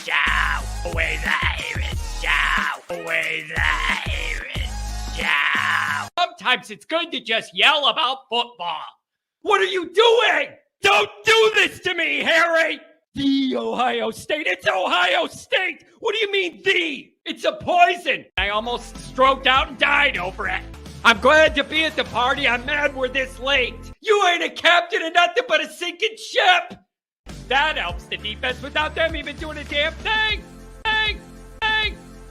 show. Always Irish show. Always Irish show. Sometimes it's good to just yell about football. What are you doing? Don't do this to me, Harry! The Ohio State. It's Ohio State! What do you mean, the? It's a poison. I almost stroked out and died over it. I'm glad to be at the party. I'm mad we're this late. You ain't a captain of nothing but a sinking ship. That helps the defense without them even doing a damn thing.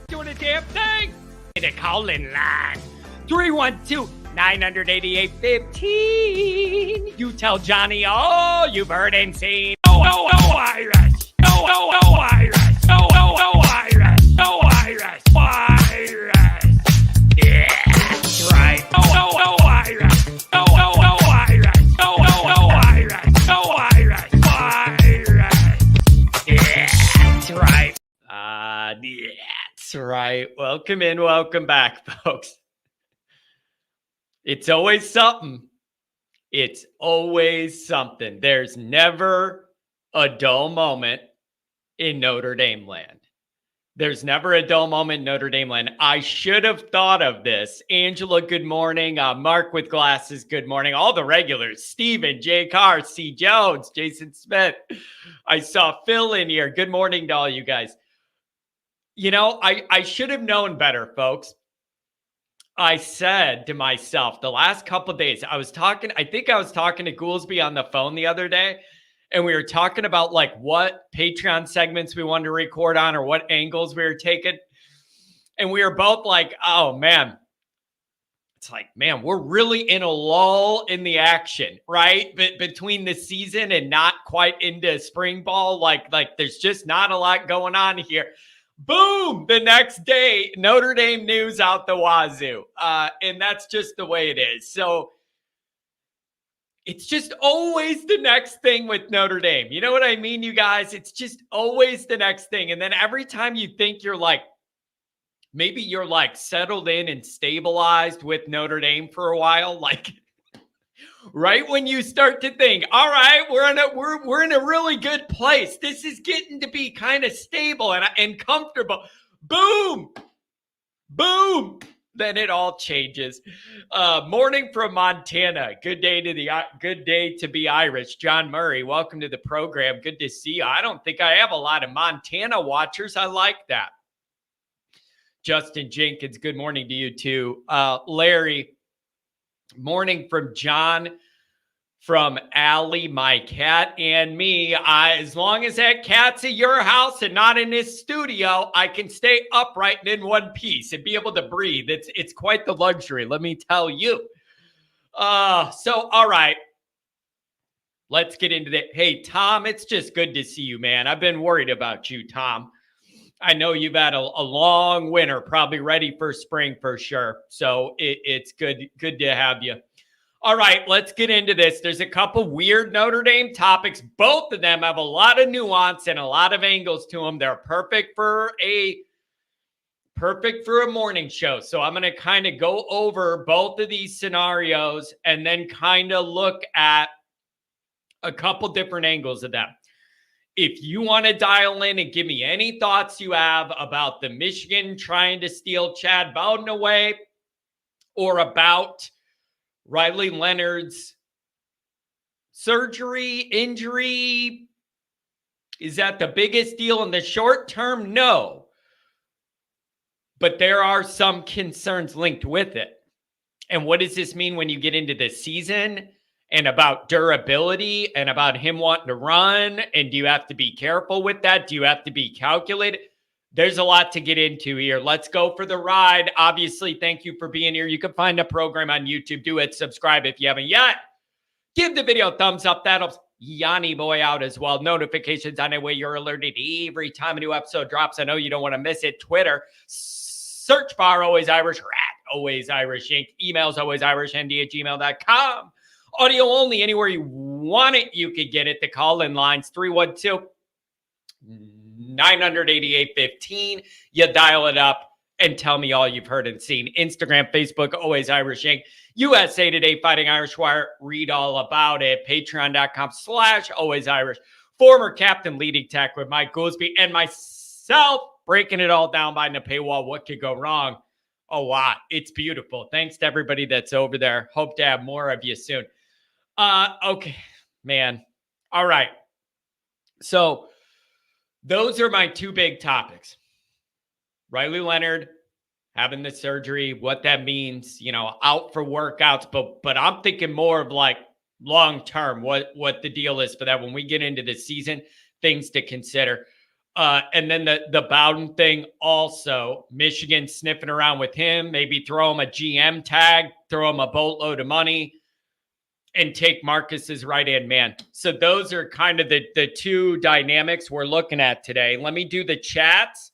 Doing a damn thing. The call-in line. 312-988-15. You tell Johnny all you've heard and seen. No Irish. No Irish. No Irish. No Irish. Irish. Yeah, that's right. No Irish. No Irish. No Irish. No Irish. Irish. Yeah, that's right. Yeah, that's right. Welcome in, welcome back, folks. It's always something. It's always something. There's never a dull moment in Notre Dame land. There's never a dull moment in Notre Dame land. I should have thought of this. Angela, good morning. Mark with glasses, good morning. All the regulars. Steven, Jay Carr, C. Jones, Jason Smith. I saw Phil in here. Good morning to all you guys. You know, I should have known better, folks. I said to myself the last couple of days, I think I was talking to Goolsby on the phone the other day, and we were talking about like what Patreon segments we wanted to record on or what angles we were taking. And we were both like, oh man, it's like, man, we're really in a lull in the action, right? But between the season and not quite into spring ball, like there's just not a lot going on here. Boom! The next day, Notre Dame news out the wazoo. And that's just the way it is. So it's just always the next thing with Notre Dame. You know what I mean, you guys? It's just always the next thing. And then every time you think you're like, maybe you're like settled in and stabilized with Notre Dame for a while, like right when you start to think, all right, we're in a really good place. This is getting to be kind of stable and comfortable. Boom, boom. Then it all changes. Morning from Montana. Good day to be Irish. John Murray, welcome to the program. Good to see you. I don't think I have a lot of Montana watchers. I like that. Justin Jenkins, good morning to you too. Larry, morning from John, from Allie, my cat, and me. As long as that cat's at your house and not in this studio, I can stay upright and in one piece and be able to breathe. It's quite the luxury, let me tell you. So, all right. Let's get into that. Hey, Tom, it's just good to see you, man. I've been worried about you, Tom. I know you've had a long winter, probably ready for spring for sure. So it's good to have you. All right, let's get into this. There's a couple weird Notre Dame topics. Both of them have a lot of nuance and a lot of angles to them. They're perfect for a morning show. So I'm going to kind of go over both of these scenarios and then kind of look at a couple different angles of them. If you want to dial in and give me any thoughts you have about the Michigan trying to steal Chad Bowden away, or about Riley Leonard's injury, is that the biggest deal in the short term? No. But there are some concerns linked with it. And what does this mean when you get into the season? And about durability and about him wanting to run. And do you have to be careful with that? Do you have to be calculated? There's a lot to get into here. Let's go for the ride. Obviously, thank you for being here. You can find the program on YouTube. Do it. Subscribe if you haven't yet. Give the video a thumbs up. That helps Yanni boy out as well. Notifications on the way. You're alerted every time a new episode drops. I know you don't want to miss it. Twitter. Search bar Always Irish or at Always Irish Inc. Emails alwaysirishnd@gmail.com. Audio only, anywhere you want it, you could get it. The call-in lines, 312-988-15. You dial it up and tell me all you've heard and seen. Instagram, Facebook, Always Irish Inc. USA Today, Fighting Irish Wire. Read all about it. Patreon.com/Always Irish. Former captain leading tech with Mike Goolsby and myself. myself, breaking it all down behind the paywall. What could go wrong? A lot. It's beautiful. Thanks to everybody that's over there. Hope to have more of you soon. Okay, man. All right. So those are my two big topics. Riley Leonard having the surgery, what that means, out for workouts, but I'm thinking more of like long term, what the deal is for that when we get into the season, things to consider. And then the Bowden thing also, Michigan sniffing around with him, maybe throw him a GM tag, throw him a boatload of money, and take Marcus's right-hand man. So those are kind of the two dynamics we're looking at today. Let me do the chats.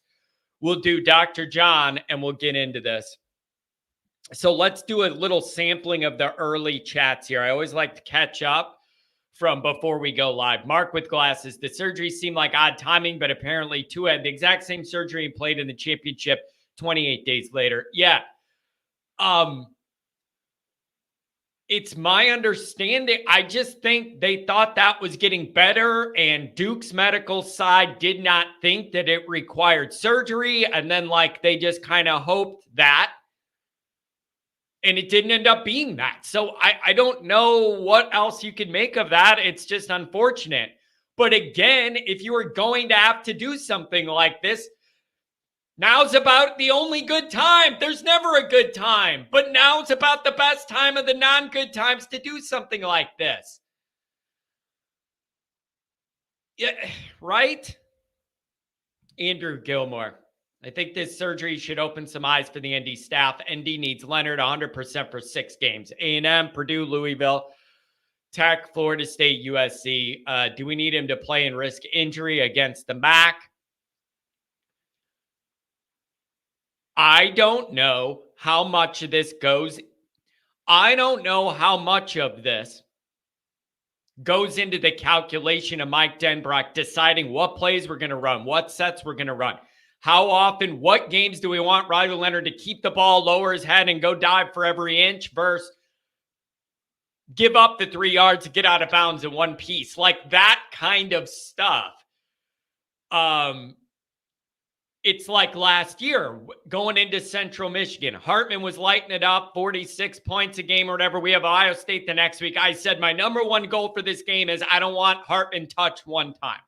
We'll do Dr. John, and we'll get into this. So let's do a little sampling of the early chats here. I always like to catch up from before we go live. Mark with glasses. The surgery seemed like odd timing, but apparently Tua had the exact same surgery and played in the championship 28 days later. Yeah. It's my understanding. I just think they thought that was getting better, and Duke's medical side did not think that it required surgery. And then they just kind of hoped that, and it didn't end up being that. So I don't know what else you could make of that. It's just unfortunate. But again, if you were going to have to do something like this, now's about the only good time. There's never a good time, but now's about the best time of the non-good times to do something like this. Yeah, right? Andrew Gilmore. I think this surgery should open some eyes for the ND staff. ND needs Leonard 100% for 6 games. A&M, Purdue, Louisville, Tech, Florida State, USC. Do we need him to play and risk injury against the MAC? I don't know how much of this goes. I don't know how much of this goes into the calculation of Mike Denbrock deciding what plays we're going to run, what sets we're going to run, how often, what games do we want Riley Leonard to keep the ball, lower his head, and go dive for every inch versus give up the 3 yards to get out of bounds in one piece, like that kind of stuff. It's like last year going into Central Michigan. Hartman was lighting it up, 46 points a game or whatever. We have Ohio State the next week. I said my number one goal for this game is I don't want Hartman touched one time.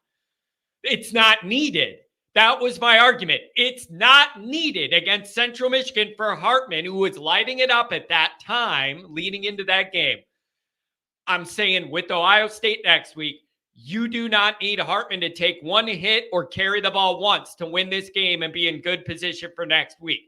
It's not needed. That was my argument. It's not needed against Central Michigan for Hartman, who was lighting it up at that time leading into that game. I'm saying with Ohio State next week, you do not need Hartman to take one hit or carry the ball once to win this game and be in good position for next week.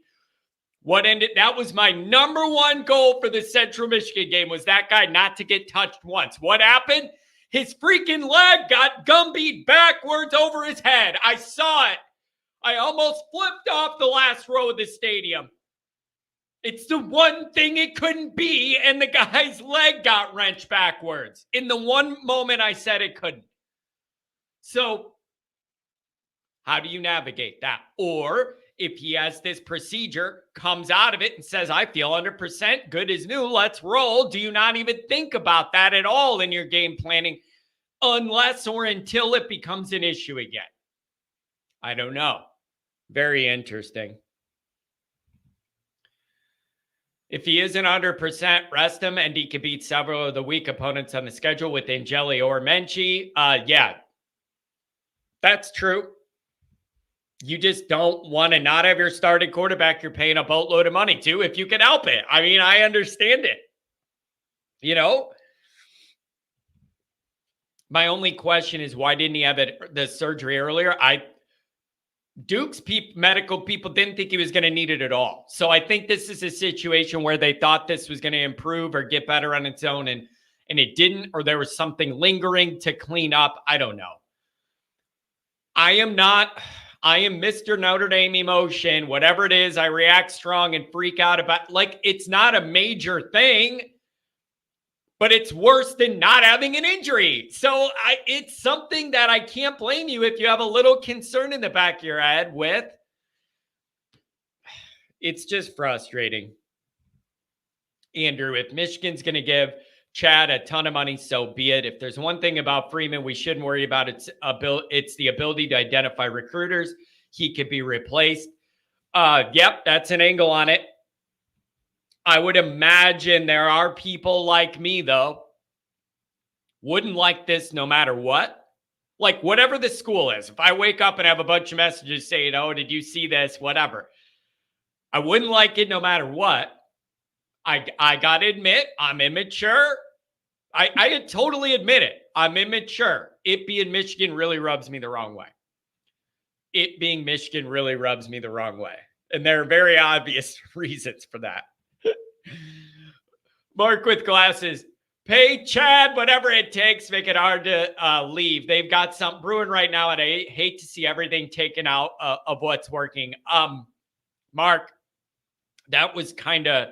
That was my number one goal for the Central Michigan game, was that guy not to get touched once. What happened? His freaking leg got gumbeed backwards over his head. I saw it. I almost flipped off the last row of the stadium. It's the one thing it couldn't be, and the guy's leg got wrenched backwards in the one moment I said it couldn't. So how do you navigate that? Or if he has this procedure, comes out of it and says, I feel 100%, good as new, let's roll. Do you not even think about that at all in your game planning unless or until it becomes an issue again? I don't know. Very interesting. If he isn't 100%, rest him, and he could beat several of the weak opponents on the schedule with Angeli or Menchie. Yeah, that's true. You just don't want to not have your starting quarterback you're paying a boatload of money to if you can help it. I mean, I understand it. My only question is, why didn't he have the surgery earlier? Duke's medical people didn't think he was going to need it at all. So I think this is a situation where they thought this was going to improve or get better on its own, and it didn't, or there was something lingering to clean up. I don't know. I am Mr. Notre Dame emotion. Whatever it is, I react strong and freak out about. It's not a major thing, but it's worse than not having an injury. So it's something that I can't blame you if you have a little concern in the back of your head with. It's just frustrating. Andrew, if Michigan's going to give Chad a ton of money, so be it. If there's one thing about Freeman we shouldn't worry about, it's the ability to identify recruiters. he could be replaced. Yep, that's an angle on it. I would imagine there are people like me, though, wouldn't like this no matter what. Like, whatever the school is. If I wake up and have a bunch of messages saying, oh, did you see this? Whatever. I wouldn't like it no matter what. I got to admit, I'm immature. I totally admit it. I'm immature. It being Michigan really rubs me the wrong way. It being Michigan really rubs me the wrong way. And there are very obvious reasons for that. Mark with glasses. Pay Chad whatever it takes. Make it hard to leave. They've got something brewing right now, and I hate to see everything taken out of what's working. Mark, that was kind of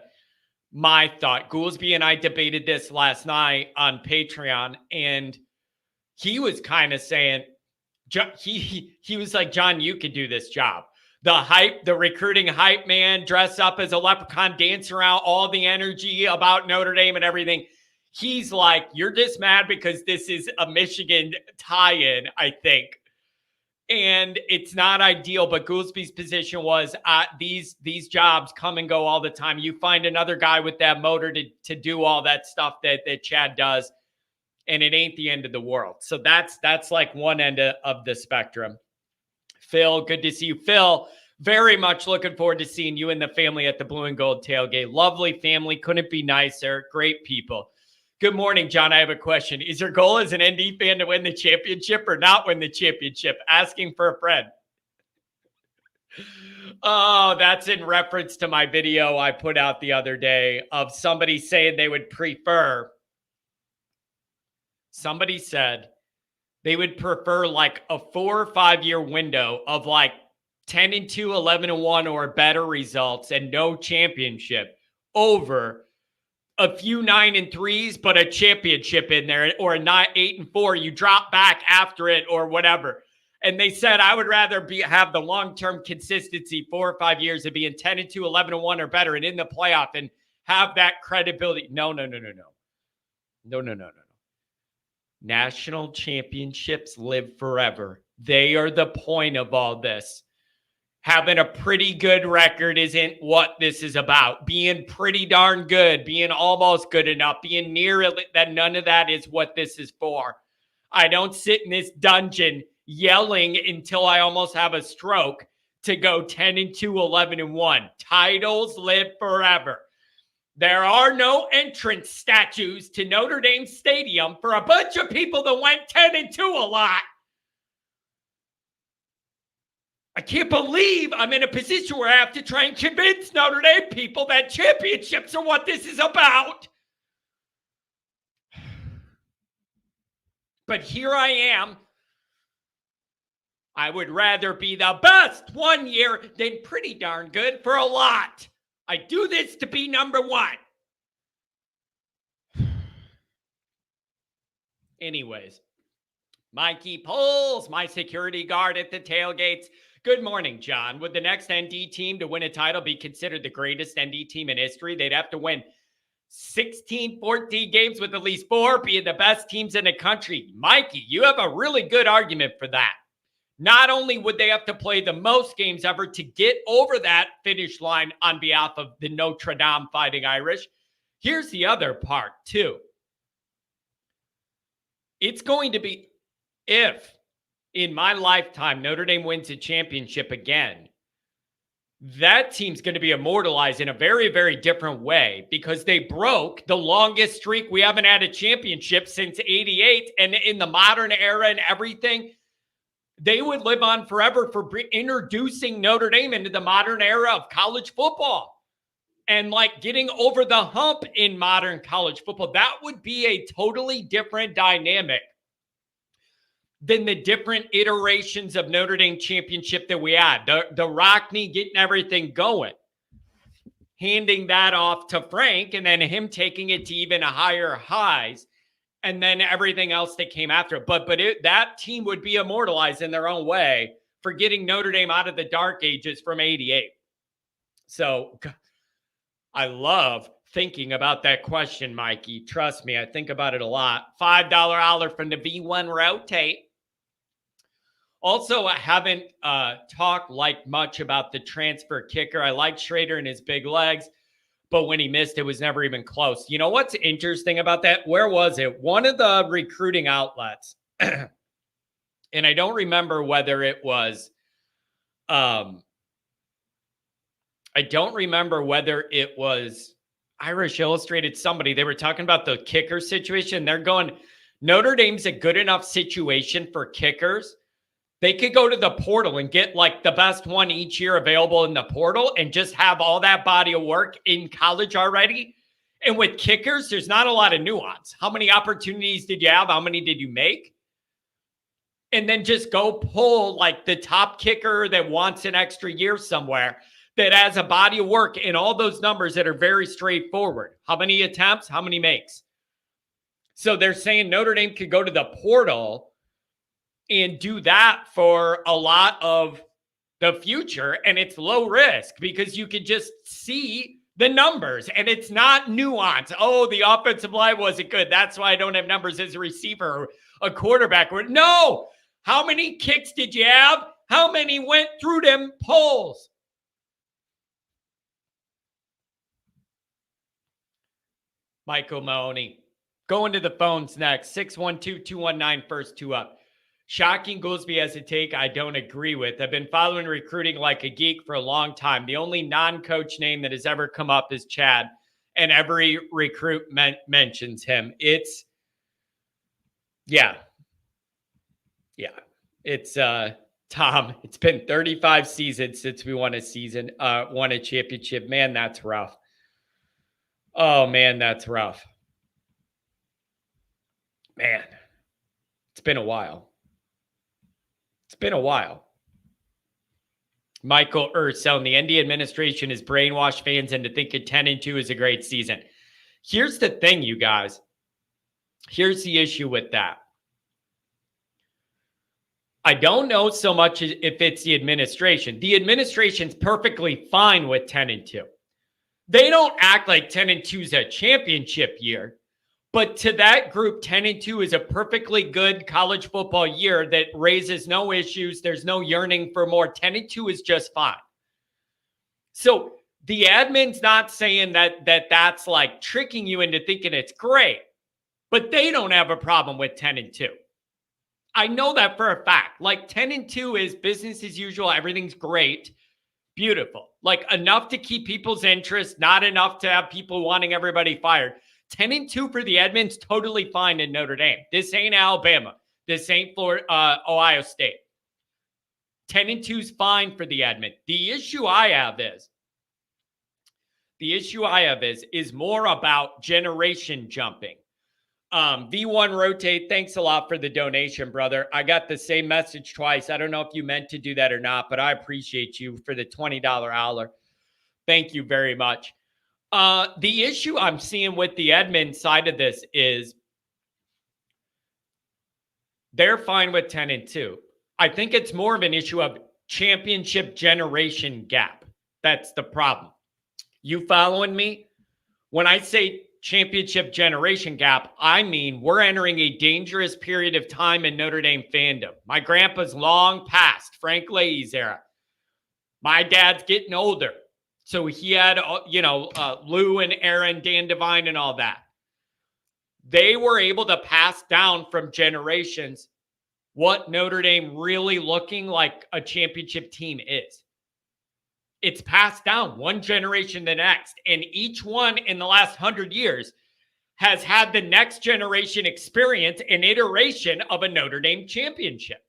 my thought. Goolsby and I debated this last night on Patreon, and he was kind of saying, he was like, John, you could do this job. The hype, the recruiting hype man, dress up as a leprechaun, dance around, all the energy about Notre Dame and everything. He's like, you're just mad because this is a Michigan tie-in, I think. And it's not ideal, but Goolsby's position was these jobs come and go all the time. You find another guy with that motor to do all that stuff that Chad does, and it ain't the end of the world. So that's like one end of the spectrum. Phil, good to see you. Phil, very much looking forward to seeing you and the family at the Blue and Gold tailgate. Lovely family. Couldn't be nicer. Great people. Good morning, John. I have a question. Is your goal as an ND fan to win the championship or not win the championship? Asking for a friend. Oh, that's in reference to my video I put out the other day of somebody saying they would prefer. Somebody said they would prefer like a 4 or 5 year window of like 10-2, 11-1 or better results and no championship over a few 9-3s, but a championship in there, or a 8-4, you drop back after it or whatever. And they said, I would rather have the long-term consistency 4 or 5 years of being 10-2, 11-1 or better and in the playoff and have that credibility. No. National championships live forever. They are the point of all this. Having a pretty good record isn't what this is about. Being pretty darn good, being almost good enough, being near it, that none of that is what this is for. I don't sit in this dungeon yelling until I almost have a stroke to go 10-2, 11-1. Titles live forever. There are no entrance statues to Notre Dame Stadium for a bunch of people that went 10-2 a lot. I can't believe I'm in a position where I have to try and convince Notre Dame people that championships are what this is about. But here I am. I would rather be the best 1 year than pretty darn good for a lot. I do this to be number one. Anyways, Mikey Poles, my security guard at the tailgates. Good morning, John. Would the next ND team to win a title be considered the greatest ND team in history? They'd have to win 16, 14 games with at least 4, being the best teams in the country. Mikey, you have a really good argument for that. Not only would they have to play the most games ever to get over that finish line on behalf of the Notre Dame Fighting Irish, here's the other part, too. It's going to be, if in my lifetime Notre Dame wins a championship again, that team's going to be immortalized in a very, very different way because they broke the longest streak. We haven't had a championship since '88, and in the modern era and everything, they would live on forever for introducing Notre Dame into the modern era of college football and like getting over the hump in modern college football. That would be a totally different dynamic than the different iterations of Notre Dame championship that we had. The Rockney getting everything going, handing that off to Frank, and then him taking it to even higher highs, and then everything else that came after it. But that team would be immortalized in their own way for getting Notre Dame out of the dark ages from '88. So I love thinking about that question, Mikey. Trust me, I think about it a lot. $5 holler from the V1 Rotate. Also, I haven't talked like much about the transfer kicker. I like Schrader and his big legs, but when he missed, it was never even close. You know what's interesting about that? Where was it? One of the recruiting outlets, and I don't remember whether it was, I don't remember whether it was Irish Illustrated, somebody. They were talking about the kicker situation. They're going, Notre Dame's a good enough situation for kickers. They could go to the portal and get like the best one each year available in the portal and just have all that body of work in college already. And with kickers, there's not a lot of nuance. How many opportunities did you have? How many did you make? And then just go pull like the top kicker that wants an extra year somewhere that has a body of work and all those numbers that are very straightforward. How many attempts? How many makes? So they're saying Notre Dame could go to the portal and do that for a lot of the future. And it's low risk because you could just see the numbers and it's not nuance. Oh, the offensive line wasn't good. That's why I don't have numbers as a receiver or a quarterback. No. How many kicks did you have? How many went through them poles? Michael Mahoney. Going to the phones next. 612-219 first two up. Shocking Goolsby has a take I don't agree with. I've been following recruiting like a geek for a long time. The only non-coach name that has ever come up is Chad, and every recruit mentions him. It's Tom, it's been 35 seasons since we won a championship. Man, that's rough. Oh, man, that's rough. Man, it's been a while. It's been a while. Michael Ursel, the ND administration has brainwashed fans into thinking 10-2 is a great season. Here's the thing, you guys. Here's the issue with that. I don't know so much if it's the administration. The administration's perfectly fine with 10-2. They don't act like 10-2 is a championship year. But to that group, 10-2 is a perfectly good college football year that raises no issues. There's no yearning for more. 10-2 is just fine. So the admin's not saying that's like tricking you into thinking it's great, but they don't have a problem with 10-2. I know that for a fact. Like 10-2 is business as usual. Everything's great. Beautiful. Like enough to keep people's interest, not enough to have people wanting everybody fired. 10-2 for the admins, totally fine in Notre Dame. This ain't Alabama. This ain't Florida, Ohio State. 10-2 is fine for the admin. The issue I have is more about generation jumping. V1 Rotate, thanks a lot for the donation, brother. I got the same message twice. I don't know if you meant to do that or not, but I appreciate you for the $20 howler. Thank you very much. The issue I'm seeing with the admin side of this is they're fine with 10-2. I think it's more of an issue of championship generation gap. That's the problem. You following me? When I say championship generation gap, I mean we're entering a dangerous period of time in Notre Dame fandom. My grandpa's long past Frank Leahy's era. My dad's getting older. So he had, Lou and Aaron, Dan Devine, and all that. They were able to pass down from generations what Notre Dame really looking like a championship team is. It's passed down one generation to the next. And each one in the last 100 years has had the next generation experience an iteration of a Notre Dame championship.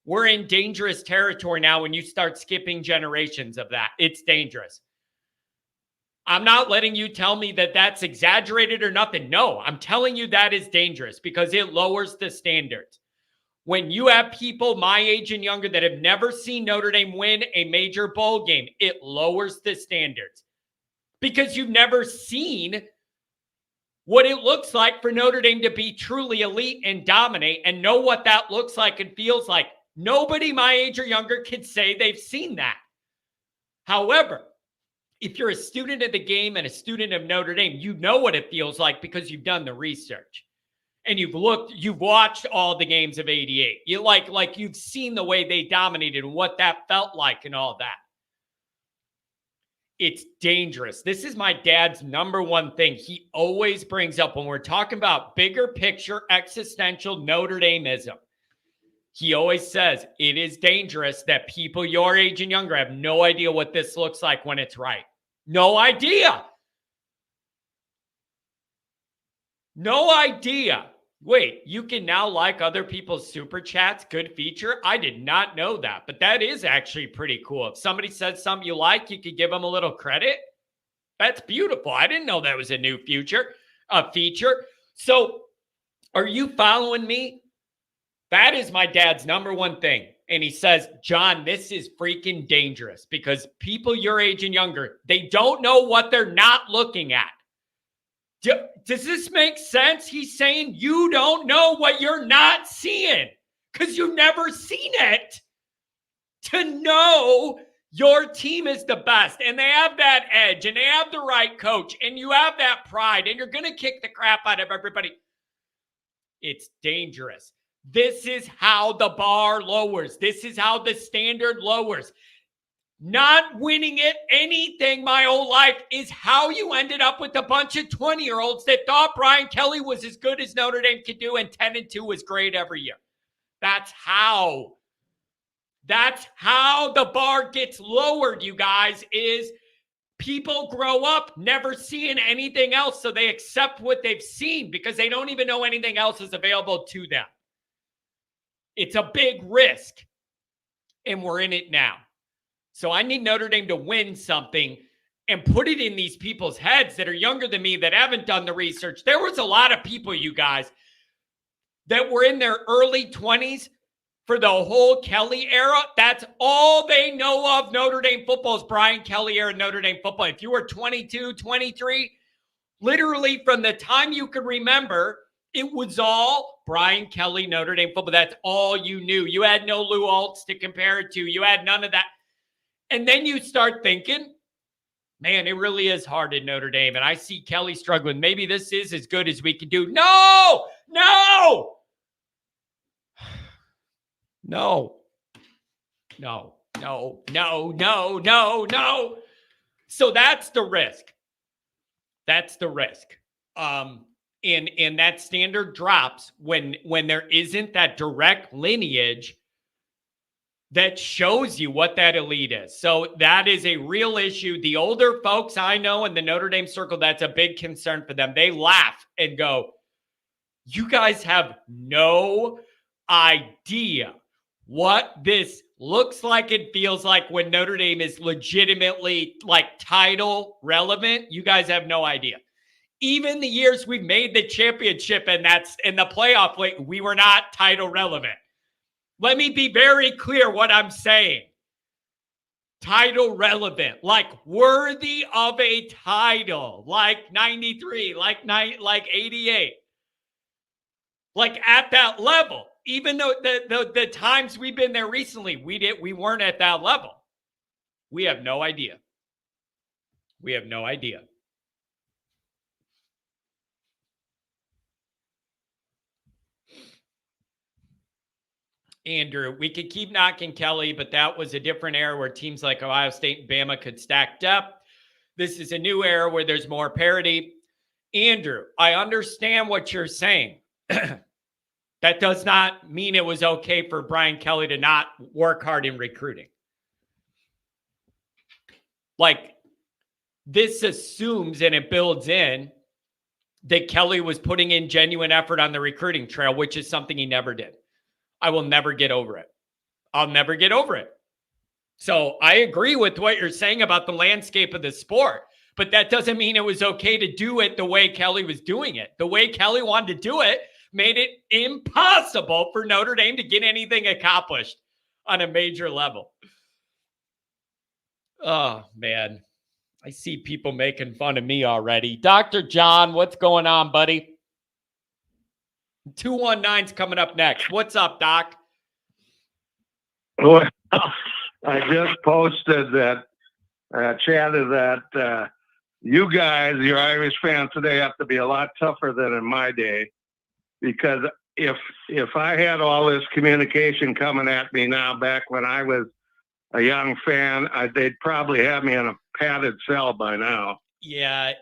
We're in dangerous territory now when you start skipping generations of that. It's dangerous. I'm not letting you tell me that that's exaggerated or nothing. No, I'm telling you that is dangerous because it lowers the standards. When you have people my age and younger that have never seen Notre Dame win a major bowl game, it lowers the standards because you've never seen what it looks like for Notre Dame to be truly elite and dominate and know what that looks like and feels like. Nobody my age or younger can say they've seen that. However, if you're a student of the game and a student of Notre Dame, you know what it feels like because you've done the research. And you've watched all the games of 88. You like you've seen the way they dominated and what that felt like and all that. It's dangerous. This is my dad's number one thing he always brings up when we're talking about bigger picture existential Notre Dameism. He always says it is dangerous that people your age and younger have no idea what this looks like when it's right. No idea. No idea. Wait, you can now like other people's super chats? Good feature. I did not know that, but that is actually pretty cool. If somebody says something you like, you could give them a little credit. That's beautiful. I didn't know that was a new feature. So are you following me? That is my dad's number one thing. And he says, John, this is freaking dangerous because people your age and younger, they don't know what they're not looking at. Does this make sense? He's saying you don't know what you're not seeing because you've never seen it to know your team is the best and they have that edge and they have the right coach and you have that pride and you're going to kick the crap out of everybody. It's dangerous. This is how the bar lowers. This is how the standard lowers. Not winning at anything my whole life is how you ended up with a bunch of 20-year-olds that thought Brian Kelly was as good as Notre Dame could do and 10-2 was great every year. That's how the bar gets lowered, you guys, is people grow up never seeing anything else, so they accept what they've seen because they don't even know anything else is available to them. It's a big risk, and we're in it now. So I need Notre Dame to win something and put it in these people's heads that are younger than me that haven't done the research. There was a lot of people, you guys, that were in their early 20s for the whole Kelly era. That's all they know of Notre Dame football is Brian Kelly era Notre Dame football. If you were 22, 23, literally from the time you could remember, it was all Brian Kelly Notre Dame football. That's all you knew. You had no Lou Altz to compare it to. You had none of that. And then you start thinking, man, it really is hard in Notre Dame. And I see Kelly struggling. Maybe this is as good as we can do. No. So that's the risk. And that standard drops when there isn't that direct lineage that shows you what that elite is. So that is a real issue. The older folks I know in the Notre Dame circle, that's a big concern for them. They laugh and go, you guys have no idea what this looks like and feels like when Notre Dame is legitimately like title relevant. You guys have no idea. Even the years we've made the championship and that's in the playoff, we were not title relevant. Let me be very clear what I'm saying. Title relevant, like worthy of a title, like 93, like 88. Like at that level, even though the times we've been there recently, we weren't at that level. We have no idea. Andrew, we could keep knocking Kelly, but that was a different era where teams like Ohio State and Bama could stack depth. This is a new era where there's more parity. Andrew, I understand what you're saying. That does not mean it was okay for Brian Kelly to not work hard in recruiting. Like, this assumes and it builds in that Kelly was putting in genuine effort on the recruiting trail, which is something he never did. I will never get over it. I'll never get over it. So I agree with what you're saying about the landscape of the sport, but that doesn't mean it was okay to do it the way Kelly was doing it. The way Kelly wanted to do it made it impossible for Notre Dame to get anything accomplished on a major level. Oh, man. I see people making fun of me already. Dr. John, what's going on, buddy? 219's coming up next. What's up, Doc? Well, I just posted that, chatted that you guys, your Irish fans today, have to be a lot tougher than in my day. because if I had all this communication coming at me now back when I was a young fan, they'd probably have me in a padded cell by now. Yeah,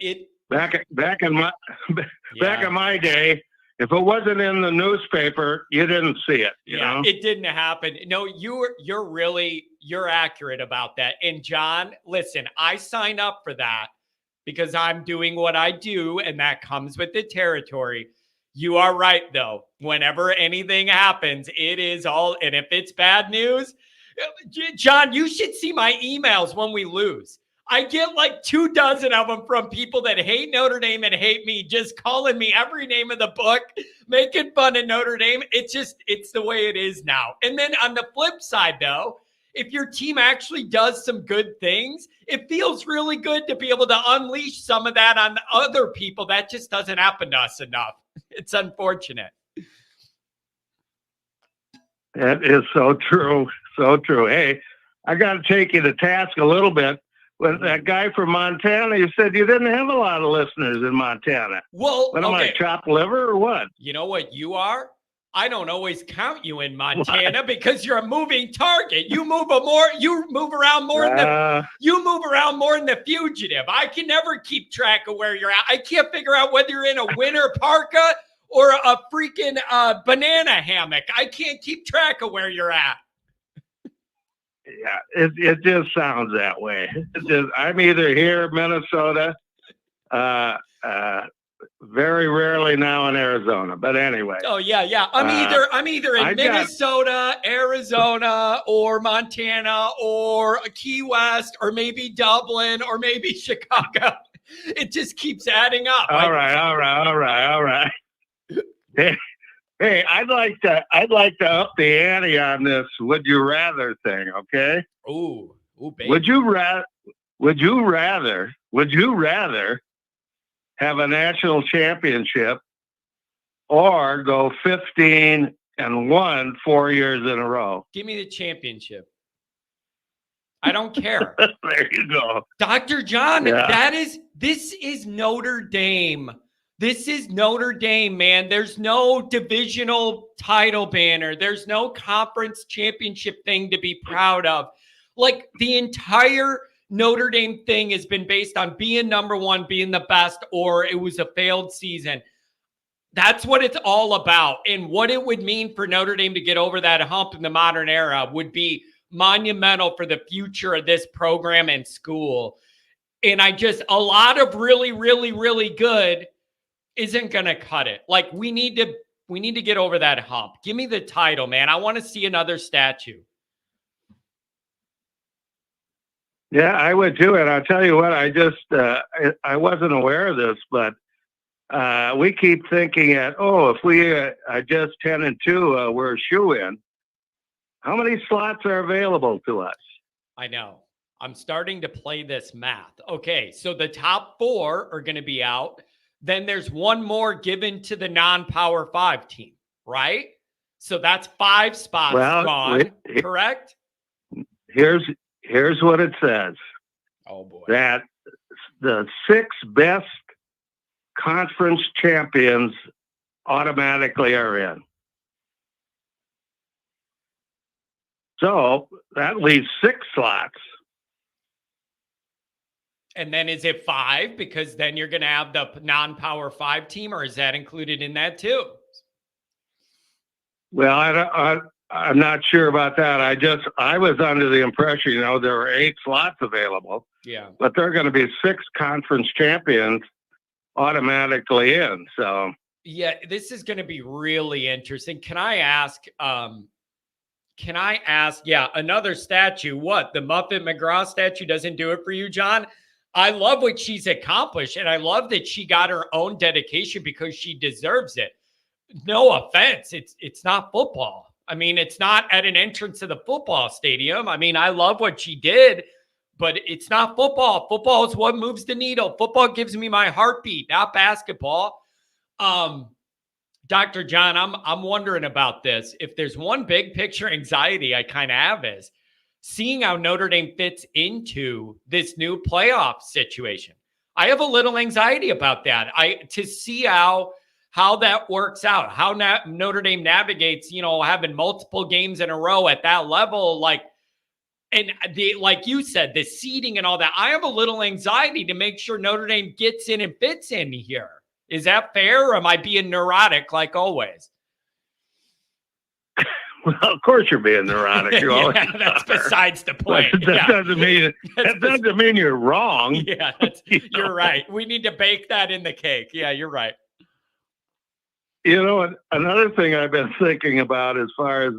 back in my day, if it wasn't in the newspaper, you didn't see it. You know? It didn't happen. No, you're accurate about that. And John, listen, I signed up for that because I'm doing what I do, and that comes with the territory. You are right, though. Whenever anything happens, it is all, and if it's bad news, John, you should see my emails when we lose. I get like 24 of them from people that hate Notre Dame and hate me, just calling me every name of the book, making fun of Notre Dame. It's the way it is now. And then on the flip side, though, if your team actually does some good things, it feels really good to be able to unleash some of that on other people. That just doesn't happen to us enough. It's unfortunate. That is so true. So true. Hey, I got to take you to task a little bit. With that guy from Montana, you said you didn't have a lot of listeners in Montana. Well, what am I, chopped liver or what? You know what you are? I don't always count you in Montana because you're a moving target. You move around more than the fugitive. I can never keep track of where you're at. I can't figure out whether you're in a winter parka or a freaking banana hammock. I can't keep track of where you're at. Yeah, it just sounds that way. I'm either here, Minnesota, very rarely now in Arizona. But anyway. Oh yeah. I'm either in Minnesota, Arizona, or Montana, or Key West, or maybe Dublin, or maybe Chicago. It just keeps adding up. All right. Hey, I'd like to up the ante on this would you rather thing, okay? Ooh, baby. Would you rather have a national championship or go 15-1 4 years in a row? Give me the championship. I don't care. There you go. Dr. John, this is Notre Dame. This is Notre Dame, man. There's no divisional title banner. There's no conference championship thing to be proud of. Like, the entire Notre Dame thing has been based on being number one, being the best, or it was a failed season. That's what it's all about. And what it would mean for Notre Dame to get over that hump in the modern era would be monumental for the future of this program and school. And a lot of really, really, really good isn't going to cut it. Like, we need to get over that hump. Give me the title, man. I want to see another statue. Yeah, I would too. And I'll tell you what, I wasn't aware of this, but we keep thinking if we are just 10-2, we're a shoo-in. How many slots are available to us? I know. I'm starting to play this math. Okay, so the top 4 are going to be out. Then there's one more given to the non-Power 5 team, right? So that's 5 spots gone, correct? Here's what it says. Oh, boy. That the 6 best conference champions automatically are in. So that leaves 6 slots. And then is it 5? Because then you're going to have the non-Power 5 team, or is that included in that too? Well, I'm not sure about that. I was under the impression, there were 8 slots available. Yeah. But there are going to be 6 conference champions automatically in. So yeah, this is going to be really interesting. Can I ask, another statue? What? The Muffet McGraw statue doesn't do it for you, John? I love what she's accomplished, and I love that she got her own dedication because she deserves it. No offense. It's not football. I mean, it's not at an entrance to the football stadium. I mean, I love what she did, but it's not football. Football is what moves the needle. Football gives me my heartbeat, not basketball. Dr. John, I'm wondering about this. If there's one big picture anxiety I kind of have is seeing how Notre Dame fits into this new playoff situation. I have a little anxiety about that. To see how how that works out, how Notre Dame navigates, having multiple games in a row at that level. And like you said, the seeding and all that, I have a little anxiety to make sure Notre Dame gets in and fits in here. Is that fair, or am I being neurotic like always? Well, of course you're being neurotic. That's besides the point. That doesn't mean you're wrong. Yeah, you're right. We need to bake that in the cake. Yeah, you're right. Another thing I've been thinking about as far as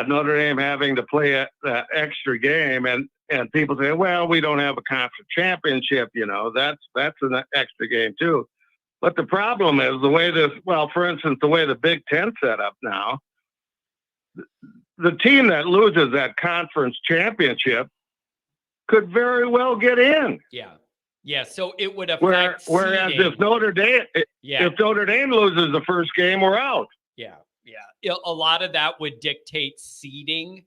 Notre Dame having to play an extra game, and people say, well, we don't have a conference championship. That's an extra game too. But the problem is for instance, the way the Big Ten set up now, the team that loses that conference championship could very well get in. Yeah. So it would affect. Whereas if Notre Dame loses the first game, we're out. Yeah. A lot of that would dictate seeding.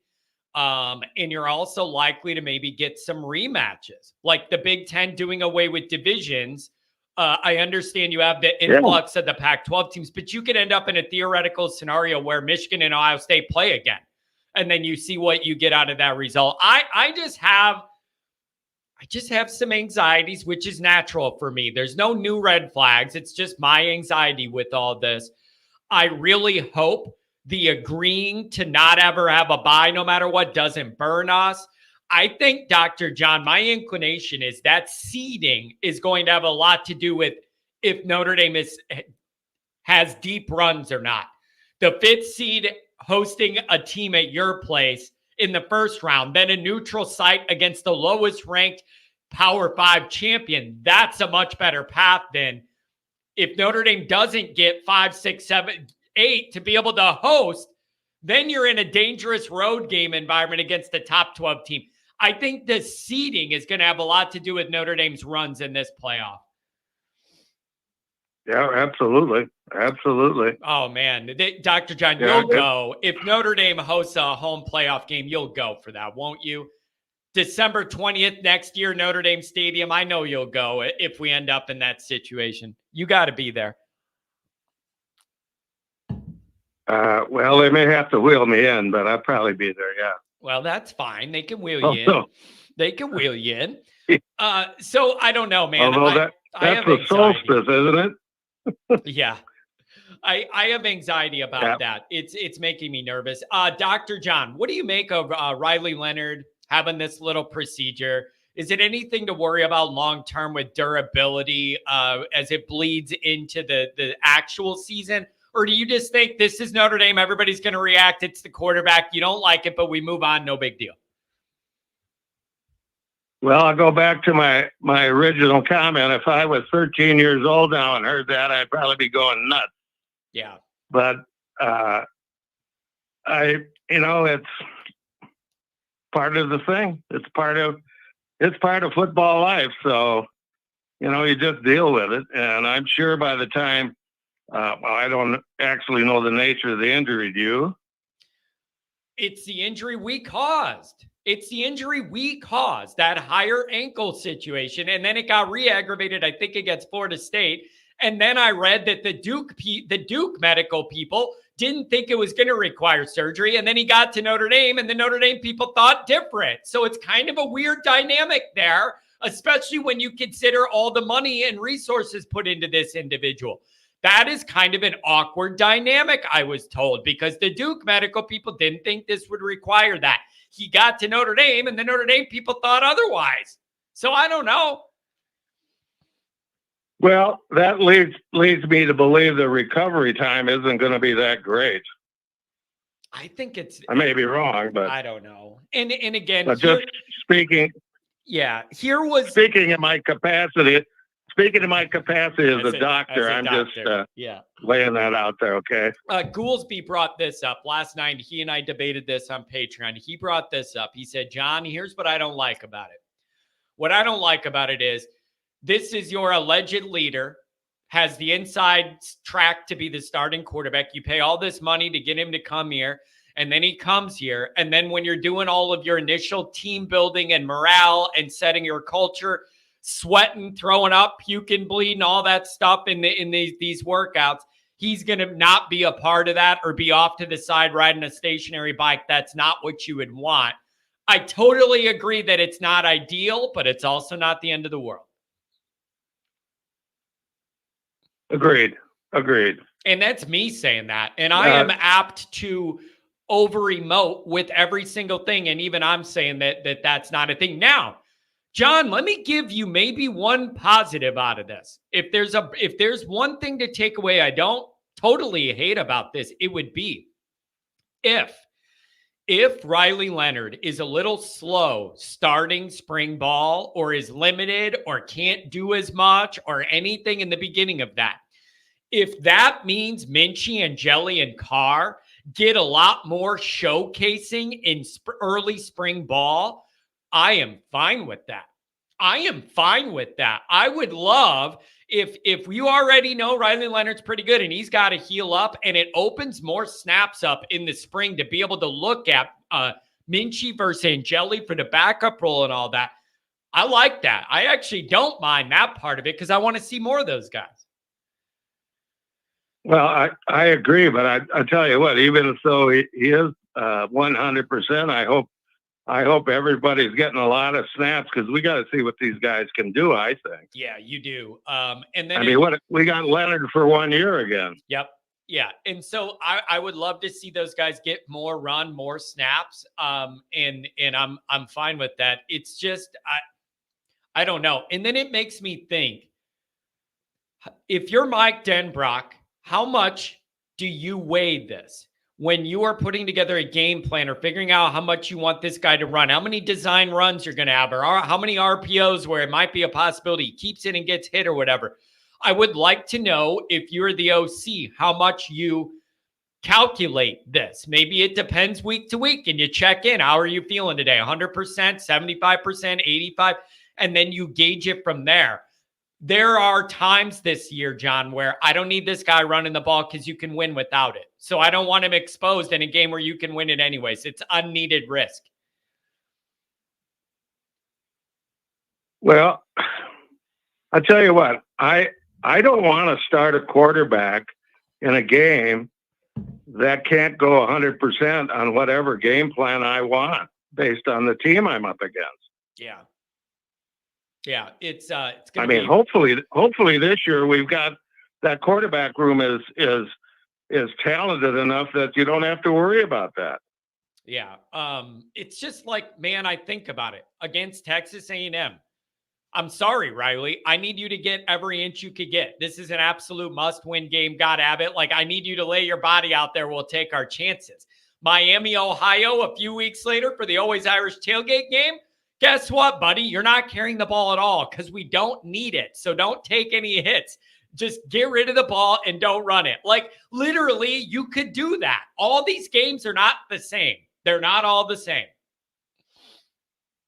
And you're also likely to maybe get some rematches, like the Big Ten doing away with divisions. I understand you have the influx of the Pac-12 teams, but you could end up in a theoretical scenario where Michigan and Ohio State play again, and then you see what you get out of that result. I just have some anxieties, which is natural for me. There's no new red flags. It's just my anxiety with all this. I really hope the agreeing to not ever have a bye, no matter what, doesn't burn us. I think, Dr. John, my inclination is that seeding is going to have a lot to do with if Notre Dame has deep runs or not. The 5th seed hosting a team at your place in the first round, then a neutral site against the lowest ranked Power 5 champion. That's a much better path than if Notre Dame doesn't get 5, 6, 7, 8 to be able to host, then you're in a dangerous road game environment against the top 12 team. I think the seeding is going to have a lot to do with Notre Dame's runs in this playoff. Yeah, absolutely. Oh, man. Dr. John, you'll go. If Notre Dame hosts a home playoff game, you'll go for that, won't you? December 20th next year, Notre Dame Stadium. I know you'll go if we end up in that situation. You got to be there. Well, they may have to wheel me in, but I'll probably be there, yeah. Well, that's fine. They can wheel you in. They can wheel you in. So I don't know, man. Although that's the solstice, isn't it? Yeah. I have anxiety about that. It's making me nervous. Dr. John, what do you make of Riley Leonard having this little procedure? Is it anything to worry about long-term with durability as it bleeds into the actual season? Or do you just think this is Notre Dame, everybody's going to react, it's the quarterback, you don't like it, but we move on, no big deal? Well, I'll go back to my original comment. If I was 13 years old now and heard that, I'd probably be going nuts. Yeah. But it's part of the thing. It's part of football life. So, you just deal with it. And I'm sure by the time, I don't actually know the nature of the injury, do you? It's the injury we caused. That higher ankle situation. And then it got re-aggravated, I think, against Florida State. And then I read that the Duke medical people didn't think it was going to require surgery. And then he got to Notre Dame, and the Notre Dame people thought different. So it's kind of a weird dynamic there, especially when you consider all the money and resources put into this individual. That is kind of an awkward dynamic, I was told, because the Duke medical people didn't think this would require that. He got to Notre Dame, and the Notre Dame people thought otherwise. So I don't know. Well, that leads me to believe the recovery time isn't going to be that great. I think I may be wrong, but I don't know. And again, but just speaking. Yeah, speaking of my capacity. Speaking of my capacity as a doctor, I'm just laying that out there, okay? Goolsby brought this up last night. He and I debated this on Patreon. He brought this up. He said, John, here's what I don't like about it. What I don't like about it is this is your alleged leader, has the inside track to be the starting quarterback. You pay all this money to get him to come here, and then he comes here. And then when you're doing all of your initial team building and morale and setting your culture, sweating, throwing up, puking, bleeding, all that stuff in these workouts. He's going to not be a part of that or be off to the side riding a stationary bike. That's not what you would want. I totally agree that it's not ideal, but it's also not the end of the world. Agreed. And that's me saying that. And I am apt to over-emote with every single thing. And even I'm saying that's not a thing. Now, John, let me give you maybe one positive out of this. If there's one thing to take away I don't totally hate about this, it would be if Riley Leonard is a little slow starting spring ball or is limited or can't do as much or anything in the beginning of that. If that means Minchie and Jelly and Carr get a lot more showcasing in early spring ball, I am fine with that. I would love if you already know Riley Leonard's pretty good and he's got to heal up and it opens more snaps up in the spring to be able to look at Minchie versus Angeli for the backup role and all that. I like that. I actually don't mind that part of it because I want to see more of those guys. Well, I agree, but I tell you what, even though he is 100%, I hope everybody's getting a lot of snaps because we got to see what these guys can do, I think. Yeah, you do. And then we got Leonard for 1 year again. Yep. Yeah. And so I would love to see those guys get more run, more snaps. And I'm fine with that. It's just I don't know. And then it makes me think, if you're Mike Denbrock, how much do you weigh this when you are putting together a game plan or figuring out how much you want this guy to run, how many design runs you're going to have, or how many RPOs where it might be a possibility he keeps it and gets hit or whatever? I would like to know, if you're the OC, how much you calculate this. Maybe it depends week to week and you check in. How are you feeling today? 100%, 75%, 85%, and then you gauge it from there. There are times this year, John, where I don't need this guy running the ball because you can win without it. So I don't want him exposed in a game where you can win it anyways. It's unneeded risk. Well, I'll tell you what, I don't want to start a quarterback in a game that can't go 100% on whatever game plan I want based on the team I'm up against. Yeah. Yeah, it's going to be. Hopefully this year we've got that quarterback room is talented enough that you don't have to worry about that. Yeah, it's just like, man, I think about it against Texas A&M. I'm sorry, Riley. I need you to get every inch you could get. This is an absolute must-win game. God Abbott, I need you to lay your body out there. We'll take our chances. Miami, Ohio, a few weeks later for the Always Irish tailgate game. Guess what, buddy? You're not carrying the ball at all because we don't need it. So don't take any hits. Just get rid of the ball and don't run it. Literally, you could do that. All these games are not the same. They're not all the same.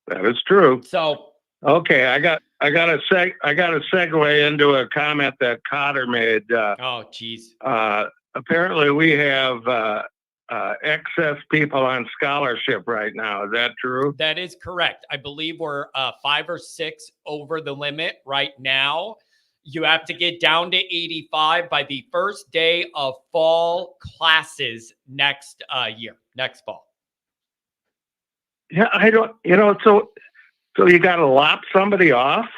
That is true. So, okay, I got a segue into a comment that Cotter made. Oh, geez. Apparently, we have excess people on scholarship right now. Is that true? That is correct. I believe we're 5 or 6 over the limit right now. You have to get down to 85 by the first day of fall classes next fall. Yeah, I don't, so you got to lop somebody off?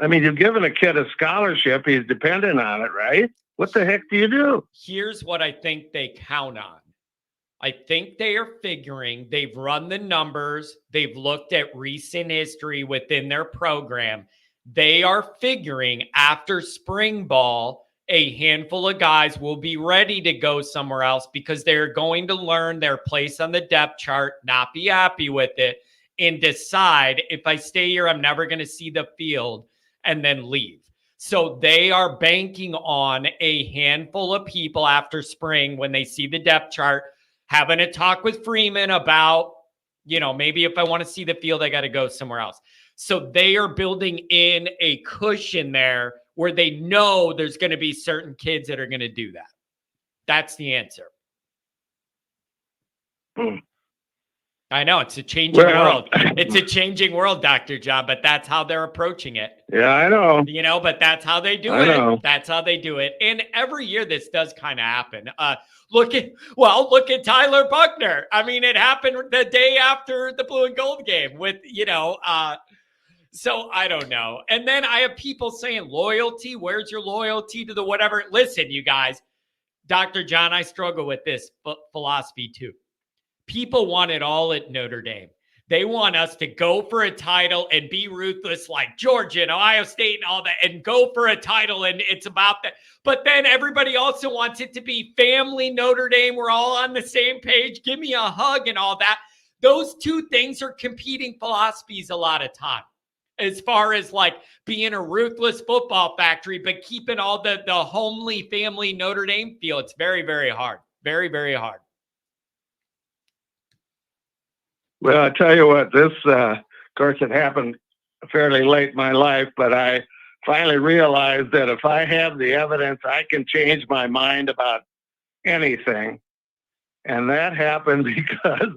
I mean, you've given a kid a scholarship. He's dependent on it, right? What the heck do you do? Here's what I think they count on. I think they are figuring, they've run the numbers, they've looked at recent history within their program. They are figuring after spring ball, a handful of guys will be ready to go somewhere else because they're going to learn their place on the depth chart, not be happy with it, and decide, if I stay here, I'm never going to see the field, and then leave. So they are banking on a handful of people after spring when they see the depth chart, having a talk with Freeman about, maybe if I want to see the field, I got to go somewhere else. So they are building in a cushion there where they know there's going to be certain kids that are going to do that. That's the answer. I know it's a changing world. It's a changing world, Dr. John, but that's how they're approaching it. Yeah, I know. But that's how they do I it. know. That's how they do it. And every year this does kind of happen. Look at Tyler Buckner. I mean, it happened the day after the blue and gold game with, so I don't know. And then I have people saying loyalty. Where's your loyalty to the whatever? Listen, you guys, Dr. John, I struggle with this philosophy too. People want it all at Notre Dame. They want us to go for a title and be ruthless like Georgia and Ohio State and all that and go for a title. And it's about that. But then everybody also wants it to be family Notre Dame. We're all on the same page. Give me a hug and all that. Those two things are competing philosophies a lot of time. As far as like being a ruthless football factory, but keeping all the homely family Notre Dame feel. It's very, very hard. Very, very hard. Well, I tell you what, this, of course, it happened fairly late in my life, but I finally realized that if I have the evidence, I can change my mind about anything. And that happened because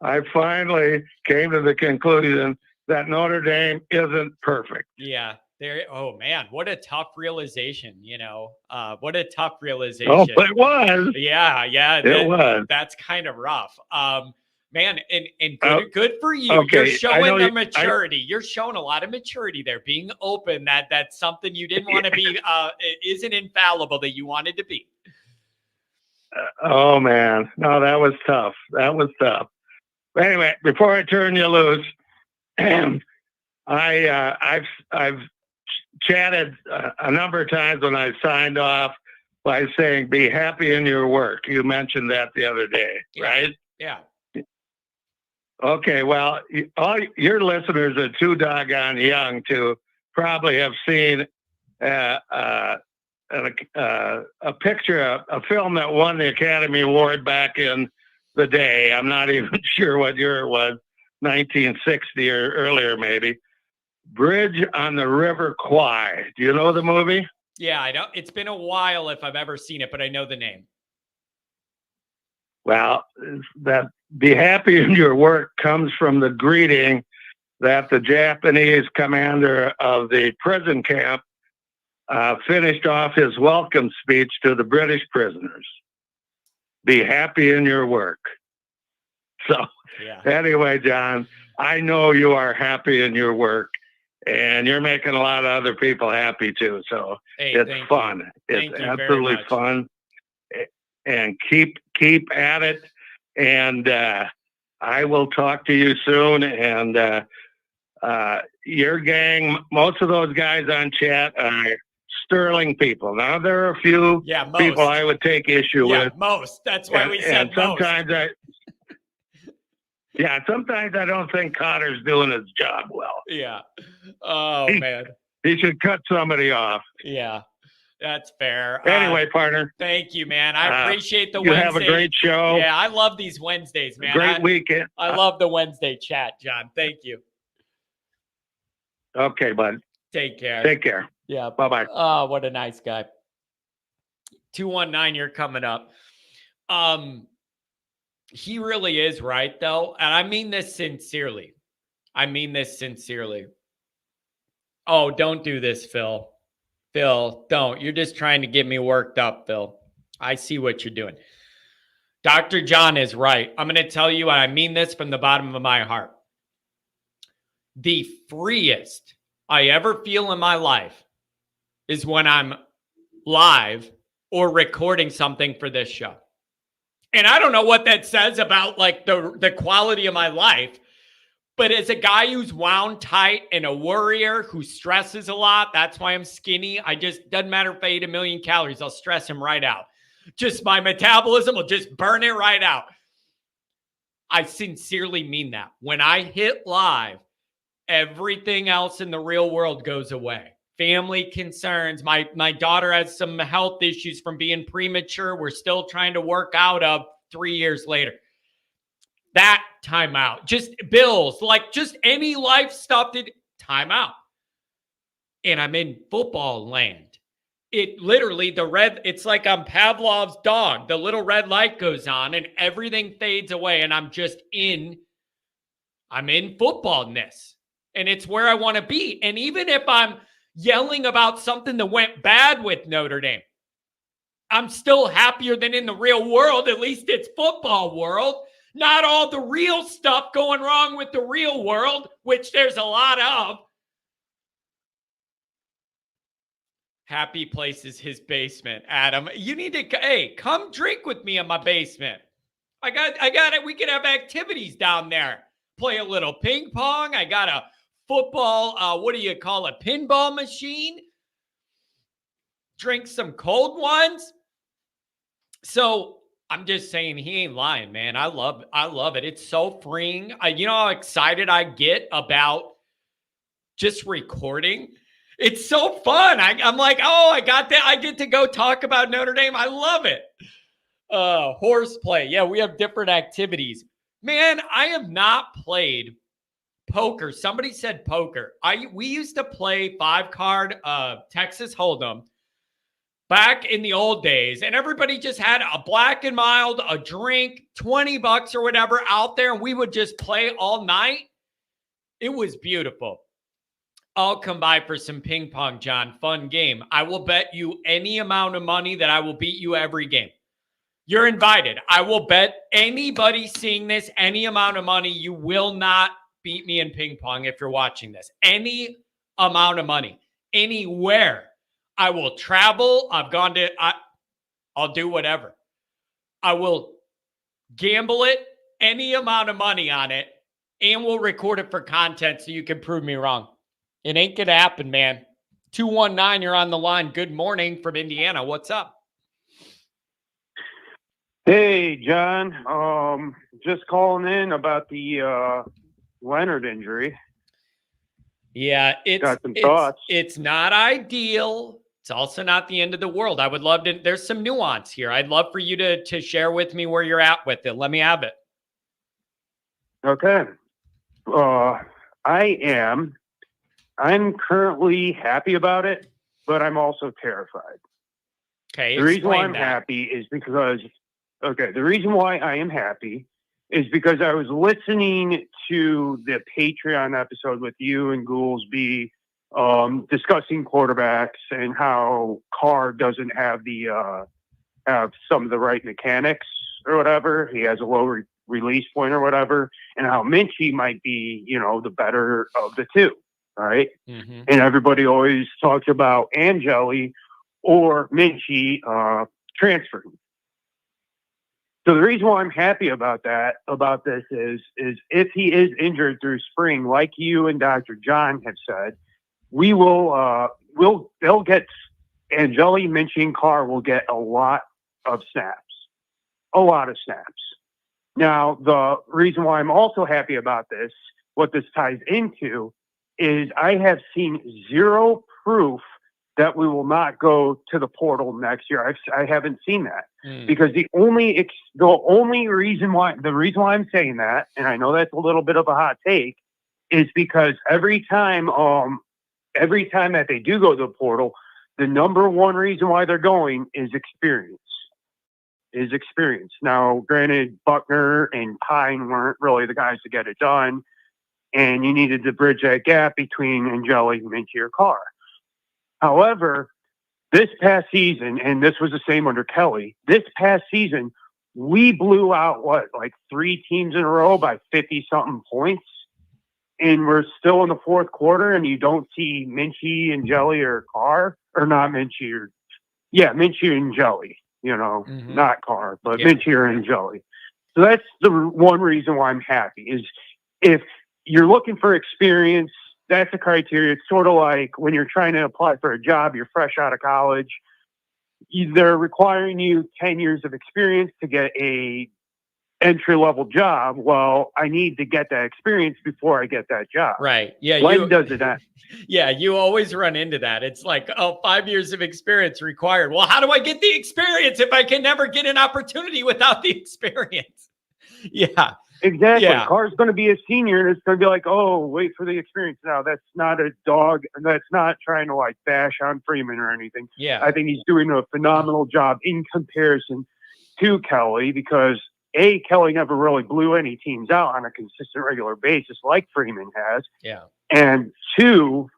I finally came to the conclusion that Notre Dame isn't perfect. Yeah. Oh man, what a tough realization, what a tough realization. Oh, it was. Yeah. It was. That's kind of rough. Man, and good for you. Okay, You're showing the maturity. You're showing a lot of maturity there, being open. That's something you didn't want to be, isn't infallible that you wanted to be. Oh man, no, that was tough. But anyway, before I turn you loose, I've chatted a number of times when I signed off by saying, "Be happy in your work." You mentioned that the other day, right? Yeah. Okay, well, all your listeners are too doggone young to probably have seen a picture, a film that won the Academy Award back in the day. I'm not even sure what year it was, 1960 or earlier maybe. Bridge on the River Kwai. Do you know the movie? Yeah, I know. It's been a while if I've ever seen it, but I know the name. Well, that be happy in your work comes from the greeting that the Japanese commander of the prison camp finished off his welcome speech to the British prisoners. Be happy in your work. So Anyway, John, I know you are happy in your work and you're making a lot of other people happy too. So it's fun. It's absolutely fun. And keep at it. And I will talk to you soon. And your gang, most of those guys on chat are sterling people. Now there are a few people I would take issue with. Most. That's why we said sometimes sometimes I don't think Connor's doing his job well. Yeah. Oh man. He should cut somebody off. Yeah. That's fair. Anyway, partner. Thank you, man. I appreciate the Wednesday. You have a great show. Yeah, I love these Wednesdays, man. Great weekend. I love the Wednesday chat, John. Thank you. Okay, bud. Take care. Take care. Yeah. Bye-bye. Oh, what a nice guy. 219, you're coming up. He really is right, though. And I mean this sincerely. Oh, don't do this, Phil. Phil, don't. You're just trying to get me worked up, Phil. I see what you're doing. Dr. John is right. I'm going to tell you, and I mean this from the bottom of my heart. The freest I ever feel in my life is when I'm live or recording something for this show. And I don't know what that says about like the quality of my life. But as a guy who's wound tight and a worrier who stresses a lot, that's why I'm skinny. Doesn't matter if I eat 1 million calories, I'll stress him right out. Just my metabolism will just burn it right out. I sincerely mean that. When I hit live, everything else in the real world goes away. Family concerns. My daughter has some health issues from being premature. We're still trying to work out of 3 years later. That time out, just bills, like just any life stuff that time out. And I'm in football land. It literally, it's like I'm Pavlov's dog. The little red light goes on and everything fades away. And I'm just in I'm in footballness, and it's where I want to be. And even if I'm yelling about something that went bad with Notre Dame, I'm still happier than in the real world. At least it's football world. Not all the real stuff going wrong with the real world, which there's a lot of. Happy place is his basement, Adam. You need to, hey, come drink with me in my basement. I got it. We could have activities down there. Play a little ping pong. I got a football, what do you call it? Pinball machine. Drink some cold ones. So I'm just saying he ain't lying, man. I love it. It's so freeing. You know how excited I get about just recording? It's so fun. I'm like, oh, I got that. I get to go talk about Notre Dame. I love it. Horseplay. Yeah, we have different activities. Man, I have not played poker. Somebody said poker. We used to play 5-card Texas Hold'em back in the old days, and everybody just had a black and mild, a drink, $20 or whatever out there, and we would just play all night. It was beautiful. I'll come by for some ping pong, John. Fun game. I will bet you any amount of money that I will beat you every game. You're invited. I will bet anybody seeing this any amount of money you will not beat me in ping pong if you're watching this. Any amount of money. Anywhere. I will travel. I'll do whatever. I will gamble it, any amount of money on it, and we'll record it for content so you can prove me wrong. It ain't going to happen, man. 219, you're on the line. Good morning from Indiana. What's up? Hey, John. Just calling in about the Leonard injury. Yeah, got some thoughts. It's not ideal. It's also not the end of the world. I would love to. There's some nuance here. I'd love for you to share with me where you're at with it. Let me have it. Okay. I'm currently happy about it, but I'm also terrified. Okay. The reason why I'm happy is because, the reason why I am happy is because I was listening to the Patreon episode with you and Goolsby, discussing quarterbacks and how Carr doesn't have have some of the right mechanics or whatever. He has a low release point or whatever, and how Mich might be, the better of the two. Right. Mm-hmm. And everybody always talks about Angeli or Mich transferring. So the reason why I'm happy about this is if he is injured through spring, like you and Dr. John have said, they'll get Angeli, Mich, and Carr will get a lot of snaps. Now, the reason why I'm also happy about this, what this ties into, is I have seen zero proof that we will not go to the portal next year. I haven't seen that because the reason why I'm saying that, and I know that's a little bit of a hot take, is because every time that they do go to the portal, the number one reason why they're going is experience. Now, granted, Buckner and Pine weren't really the guys to get it done, and you needed to bridge that gap between Angeli, Mich, or Carr. However, this past season, and this was the same under Kelly, this past season, we blew out, 3 teams in a row by 50-something points, and we're still in the fourth quarter, and you don't see Mich, Angeli, or Carr, or not Mich, Mich or Angeli, not Carr, but yeah. Mich or Angeli. So that's the one reason why I'm happy, is if you're looking for experience, that's a criteria. It's sort of like when you're trying to apply for a job, you're fresh out of college. They're requiring you 10 years of experience to get a entry-level job. Well, I need to get that experience before I get that job. Right. Yeah. When does it end? Yeah, you always run into that. It's like, 5 years of experience required. Well, how do I get the experience if I can never get an opportunity without the experience? Yeah. Exactly. Yeah. Carr's going to be a senior, and it's going to be like, oh, wait for the experience. Now, that's not a dog. That's not trying to bash on Freeman or anything. Yeah. I think he's doing a phenomenal job in comparison to Kelly, because Kelly never really blew any teams out on a consistent, regular basis like Freeman has. Yeah. And 2,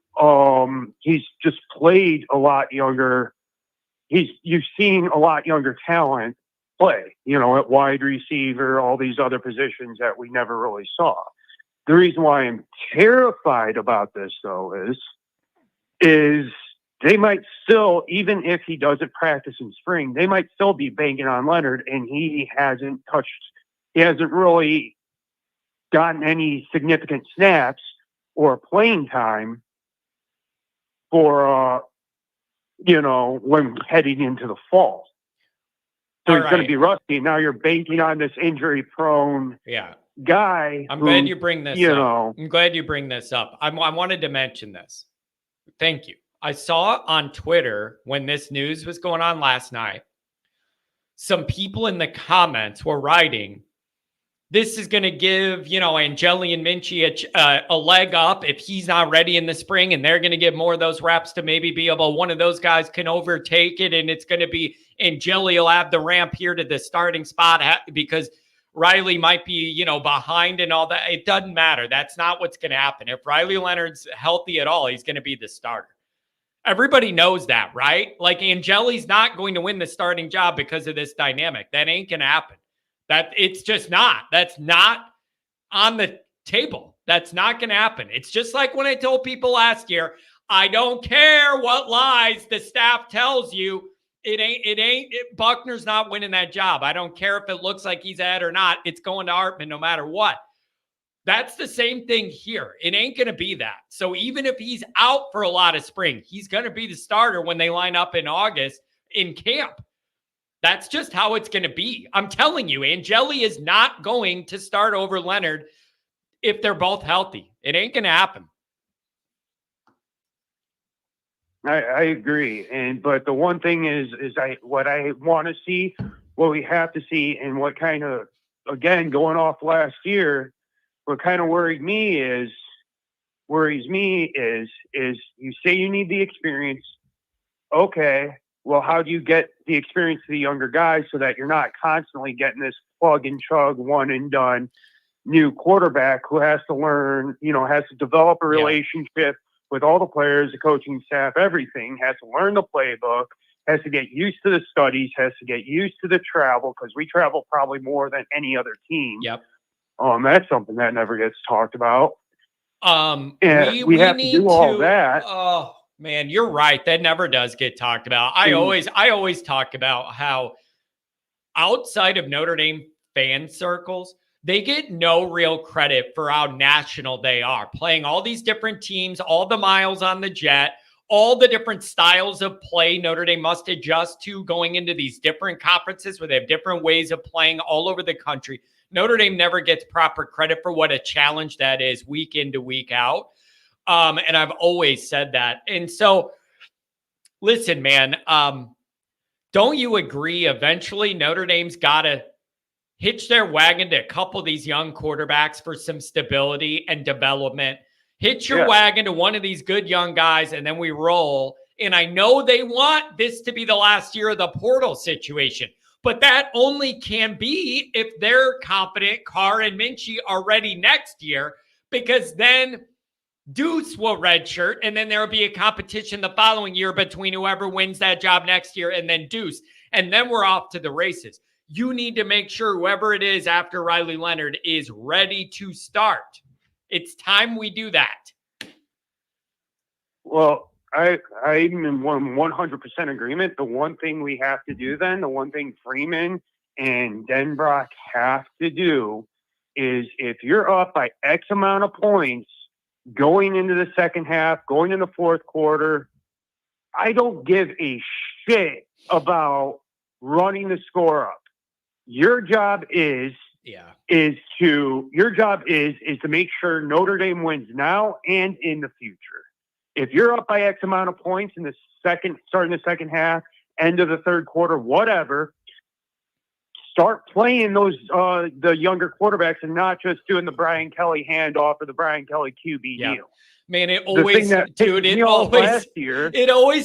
he's just played a lot younger. You've seen a lot younger talent play, at wide receiver, all these other positions that we never really saw. The reason why I'm terrified about this, though, is they might still, even if he doesn't practice in spring, they might still be banking on Leonard, and he hasn't really gotten any significant snaps or playing time for, when heading into the fall. So he's going to be rusty. Now you're banking on this injury-prone guy. I'm glad you bring this up. I'm glad you bring this up. I wanted to mention this. Thank you. I saw on Twitter when this news was going on last night, some people in the comments were writing, this is going to give, Angeli and Mich a leg up if he's not ready in the spring, and they're going to get more of those reps to maybe be able, one of those guys can overtake it, and it's going to be Angeli will have the ramp here to the starting spot because Riley might be, behind and all that. It doesn't matter. That's not what's going to happen. If Riley Leonard's healthy at all, he's going to be the starter. Everybody knows that, right? Like, Angeli's not going to win the starting job because of this dynamic. That ain't going to happen. It's just not. That's not on the table. That's not going to happen. It's just like when I told people last year, I don't care what lies the staff tells you. Buckner's not winning that job. I don't care if it looks like he's ahead or not. It's going to Hartman no matter what. That's the same thing here. It ain't going to be that. So even if he's out for a lot of spring, he's going to be the starter when they line up in August in camp. That's just how it's going to be. I'm telling you, Angeli is not going to start over Leonard if they're both healthy. It ain't going to happen. I agree. But the one thing is what I want to see, what we have to see, and what kind of, again, going off last year, what kind of worries me is you say you need the experience. Okay. Well, how do you get the experience to the younger guys so that you're not constantly getting this plug and chug, one and done new quarterback who has to learn, has to develop a relationship with all the players, the coaching staff, everything, has to learn the playbook, has to get used to the studies, has to get used to the travel, because we travel probably more than any other team. Yep. That's something that never gets talked about. We have to do all that. Oh man, you're right. That never does get talked about. I always talk about how outside of Notre Dame fan circles, they get no real credit for how national they are, playing all these different teams, all the miles on the jet, all the different styles of play Notre Dame must adjust to going into these different conferences where they have different ways of playing all over the country. Notre Dame never gets proper credit for what a challenge that is week in to week out. And I've always said that. And so, listen, man, don't you agree eventually Notre Dame's got to hitch their wagon to a couple of these young quarterbacks for some stability and development? Hitch your wagon to one of these good young guys, and then we roll. And I know they want this to be the last year of the portal situation, but that only can be if they're confident Carr and Minchie are ready next year, because then Deuce will redshirt, and then there will be a competition the following year between whoever wins that job next year and then Deuce. And then we're off to the races. You need to make sure whoever it is after Riley Leonard is ready to start. It's time we do that. Well, I'm in 100% agreement. The one thing we have to do then, the one thing Freeman and Denbrock have to do is, if you're up by X amount of points going into the second half, going in the fourth quarter, I don't give a shit about running the score up. Your job is to make sure Notre Dame wins now and in the future. If you're up by X amount of points in the starting the second half, end of the third quarter, whatever, start playing those the younger quarterbacks and not just doing the Brian Kelly handoff or the Brian Kelly QB deal. Man, it always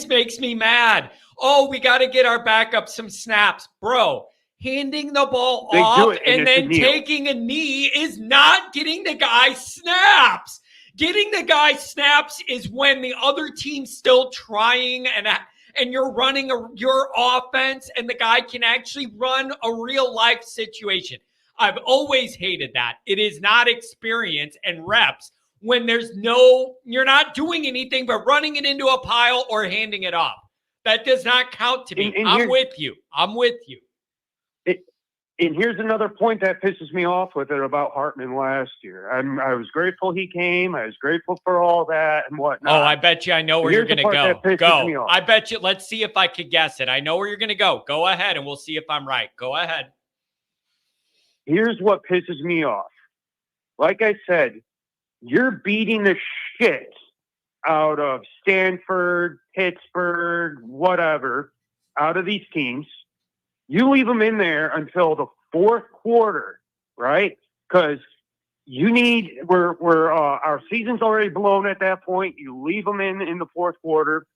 makes me mad. Oh, we got to get our backup some snaps. Bro, handing the ball They do off it, and and it's a then kneel. taking a knee is not getting the guy snaps. Getting the guy snaps is when the other team's still trying and you're running your offense and the guy can actually run a real life situation. I've always hated that. It is not experience and reps when you're not doing anything but running it into a pile or handing it off. That does not count to me. I'm with you. And here's another point that pisses me off with it about Hartman last year. I was grateful he came. I was grateful for all that and whatnot. Oh, I bet you I know where you're going to go. Go. I bet you. Let's see if I could guess it. I know where you're going to go. Go ahead, and we'll see if I'm right. Go ahead. Here's what pisses me off. Like I said, you're beating the shit out of Stanford, Pittsburgh, whatever, out of these teams. You leave them in there until the fourth quarter, right? Because our season's already blown at that point. You leave them in the fourth quarter.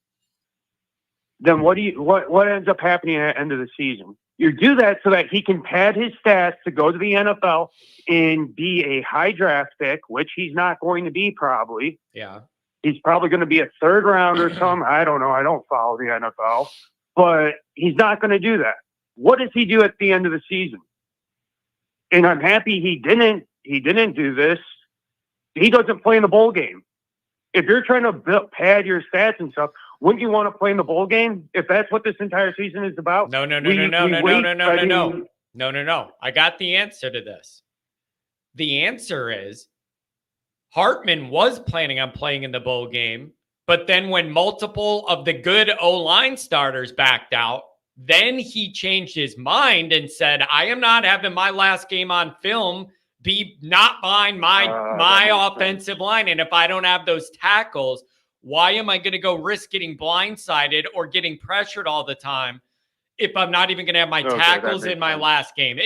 Then what ends up happening at the end of the season? You do that so that he can pad his stats to go to the NFL and be a high draft pick, which he's not going to be probably. Yeah. He's probably going to be a third round or something. I don't know. I don't follow the NFL, but he's not going to do that. What does he do at the end of the season? And I'm happy he didn't do this. He doesn't play in the bowl game. If you're trying to pad your stats and stuff, wouldn't you want to play in the bowl game if that's what this entire season is about? No. I got the answer to this. The answer is Hartman was planning on playing in the bowl game, but then when multiple of the good O-line starters backed out, then he changed his mind and said, I am not having my last game on film be not behind my offensive line. And if I don't have those tackles, why am I going to go risk getting blindsided or getting pressured all the time if I'm not even going to have my tackles in my last game?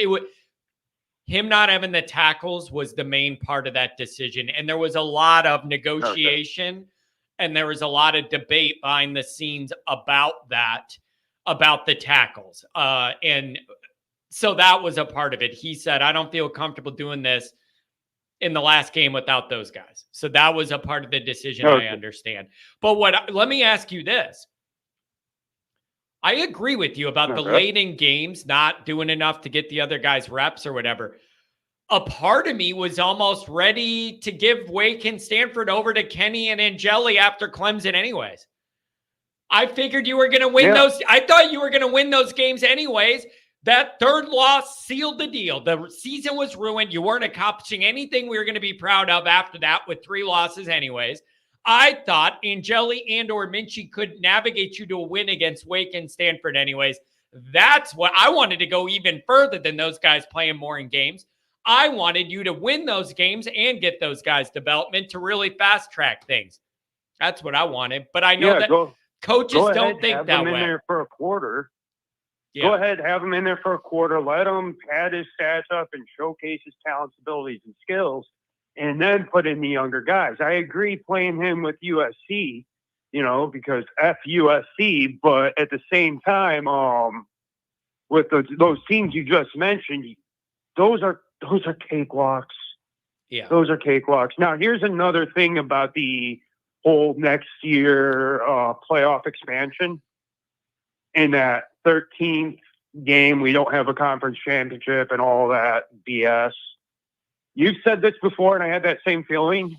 Him not having the tackles was the main part of that decision. And there was a lot of negotiation and there was a lot of debate behind the scenes about the tackles. And so that was a part of it. He said, I don't feel comfortable doing this in the last game without those guys. So that was a part of the decision. I understand. But let me ask you this. I agree with you about the late in games not doing enough to get the other guys reps or whatever. A part of me was almost ready to give Wake and Stanford over to Kenny and Angeli after Clemson anyways. I figured you were going to win those. I thought you were going to win those games anyways. That third loss sealed the deal. The season was ruined. You weren't accomplishing anything we were going to be proud of after that with 3 losses anyways. I thought Angeli and or Mich could navigate you to a win against Wake and Stanford anyways. That's what I wanted to go even further than those guys playing more in games. I wanted you to win those games and get those guys development to really fast track things. That's what I wanted. But I know that coaches don't think that way. In there for a quarter. Yeah. Go ahead, have him in there for a quarter. Let him pad his stats up and showcase his talents, abilities, and skills, and then put in the younger guys. I agree playing him with USC, because F USC, but at the same time, with those teams you just mentioned, those are cakewalks. Yeah. Those are cakewalks. Now, here's another thing about the whole next year playoff expansion. In that 13th game, we don't have a conference championship and all that BS. You've said this before, and I had that same feeling.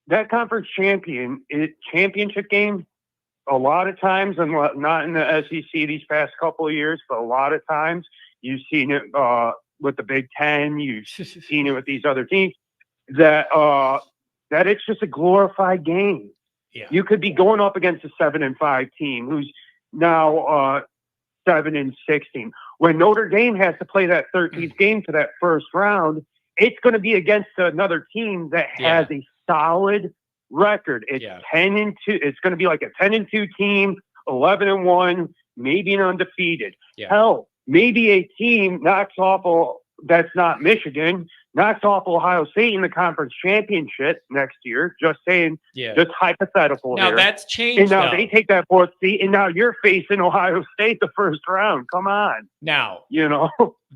That conference championship game, a lot of times, and not in the SEC these past couple of years, but a lot of times, you've seen it with the Big Ten, you've seen it with these other teams, that it's just a glorified game. Yeah. You could be going up against a 7-5 team who's now 7-6 team. When Notre Dame has to play that 13th game for that first round, it's going to be against another team that has a solid record. It's 10-2. It's going to be like a 10-2 team, 11-1, maybe an undefeated. Yeah. Hell, maybe a team knocks off that's not Michigan, knocks off Ohio State in the conference championship next year. Just saying, just hypothetical now here. That's changed, and now though. They take that 4th seat, and now you're facing Ohio State the first round. Come on. Now,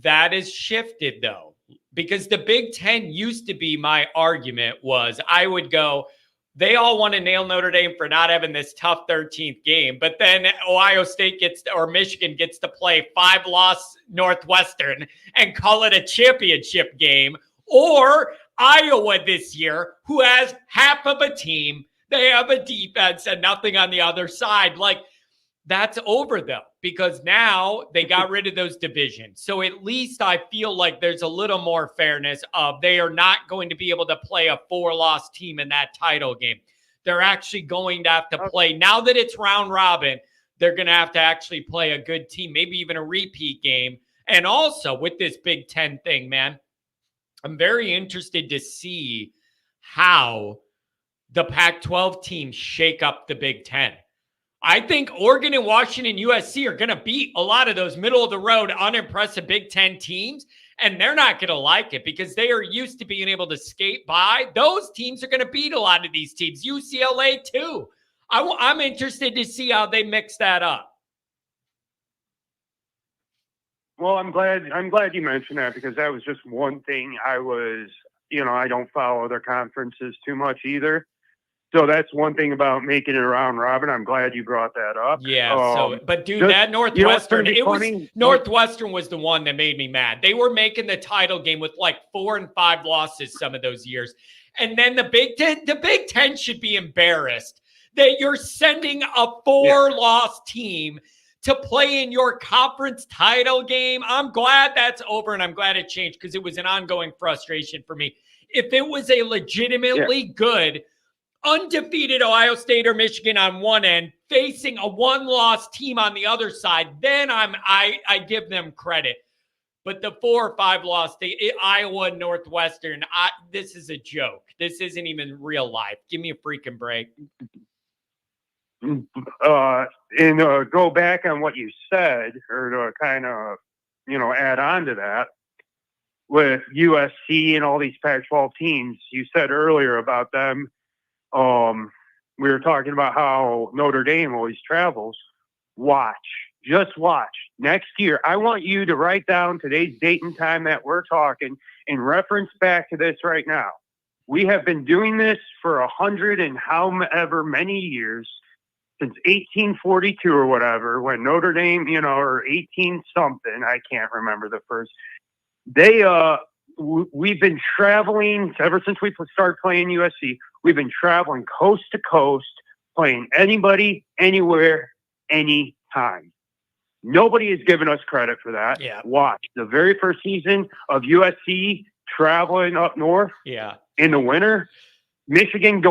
that has shifted, though, because the Big Ten used to be, my argument was, I would go, they all want to nail Notre Dame for not having this tough 13th game, but then Ohio State or Michigan gets to play 5-loss Northwestern and call it a championship game. Or Iowa this year, who has half of a team, they have a defense and nothing on the other side. Like, that's over, though, because now they got rid of those divisions. So at least I feel like there's a little more fairness of they are not going to be able to play a 4-loss team in that title game. They're actually going to have to play, now that it's round robin, they're going to have to actually play a good team, maybe even a repeat game. And also with this Big Ten thing, man, I'm very interested to see how the Pac-12 teams shake up the Big Ten. I think Oregon and Washington, USC are going to beat a lot of those middle-of-the-road, unimpressive Big Ten teams, and they're not going to like it because they are used to being able to skate by. Those teams are going to beat a lot of these teams. UCLA, too. I'm interested to see how they mix that up. Well, I'm glad you mentioned that, because that was just one thing I don't follow other conferences too much either. So that's one thing about making it around robin. I'm glad you brought that up. Yeah. But dude, that Northwestern, Northwestern was the one that made me mad. They were making the title game with like 4 and 5 losses some of those years. And then the Big Ten should be embarrassed that you're sending a 4-loss team to play in your conference title game. I'm glad that's over, and I'm glad it changed because it was an ongoing frustration for me. If it was a legitimately good, undefeated Ohio State or Michigan on one end, facing a 1-loss team on the other side, then I give them credit. But the 4 or 5 loss, Iowa, Northwestern, this is a joke. This isn't even real life. Give me a freaking break. And go back on what you said, or to kind of, add on to that, with USC and all these Pac-12 teams, you said earlier about them. We were talking about how Notre Dame always travels. Just watch. Next year, I want you to write down today's date and time that we're talking and reference back to this right now. We have been doing this for 100 and however many years, since 1842 or whatever, when Notre Dame, or 18 something, I can't remember the first. We've been traveling ever since we started playing USC. We've been traveling coast to coast, playing anybody, anywhere, anytime. Nobody has given us credit for that. Yeah. Watch the very first season of USC traveling up north in the winter. Michigan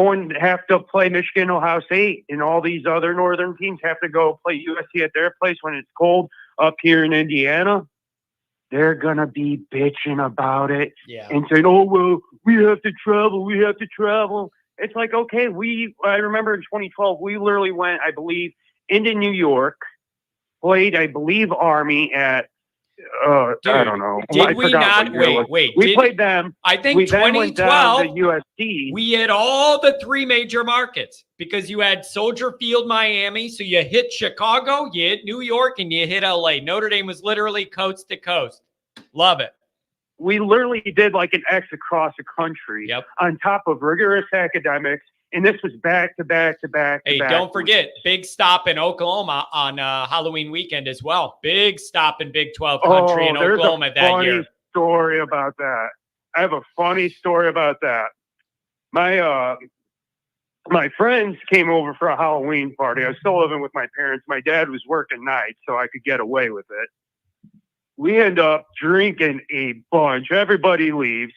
have to play Michigan, Ohio State, and all these other northern teams have to go play USC at their place when it's cold up here in Indiana. They're going to be bitching about it and saying, oh, well, we have to travel. It's like, okay, I remember in 2012, we literally went, I believe, into New York, played, I believe, Army at, I don't know. Did we not? Wait. We played them. I think we 2012, went down to USC. We hit all the 3 major markets because you had Soldier Field, Miami. So you hit Chicago, you hit New York, and you hit LA. Notre Dame was literally coast to coast. Love it. We literally did like an X across the country on top of rigorous academics. And this was back to back. Hey, don't forget, big stop in Oklahoma on Halloween weekend as well. Big stop in Big 12 country in Oklahoma that year. Story about that. I have a funny story about that. My friends came over for a Halloween party. I was still living with my parents. My dad was working nights, so I could get away with it. We end up drinking a bunch. Everybody leaves.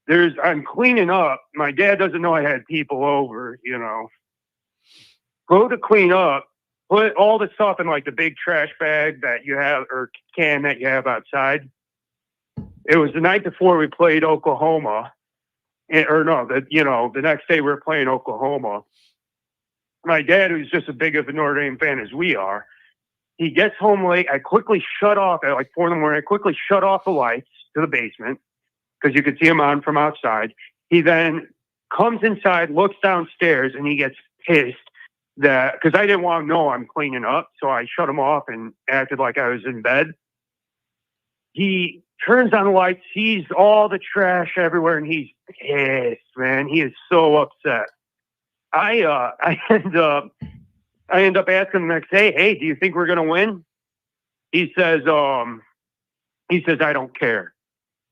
I'm cleaning up. My dad doesn't know I had people over, Go to clean up, put all the stuff in like the big trash bag that you have, or can that you have outside. It was the night before we played Oklahoma. The next day we were playing Oklahoma. My dad, who's just as big of a Notre Dame fan as we are, he gets home late. I quickly shut off at like 4 a.m. I quickly shut off the lights to the basement. because you could see him on from outside. He then comes inside, looks downstairs, and he gets pissed that because I didn't want him to know I'm cleaning up, so I shut him off and acted like I was in bed. He turns on the lights, sees all the trash everywhere, and he's pissed, man. He is so upset. I end up asking the next day, "Hey, do you think we're gonna win?" He says, "I don't care.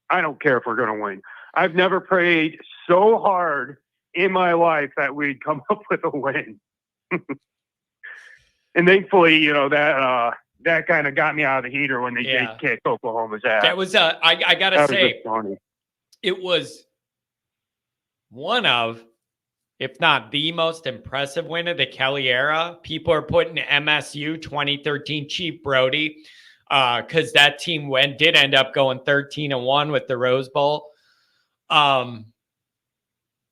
I don't care if we're gonna win. I've never prayed so hard in my life that we'd come up with a win." And thankfully, you know, that kind of got me out of the heater when they did kick Oklahoma's ass. That was I gotta say, funny. It was one of, if not the most impressive win of the Kelly era. People are putting MSU 2013 cheap Brody because that team did end up going 13-1 with the Rose Bowl.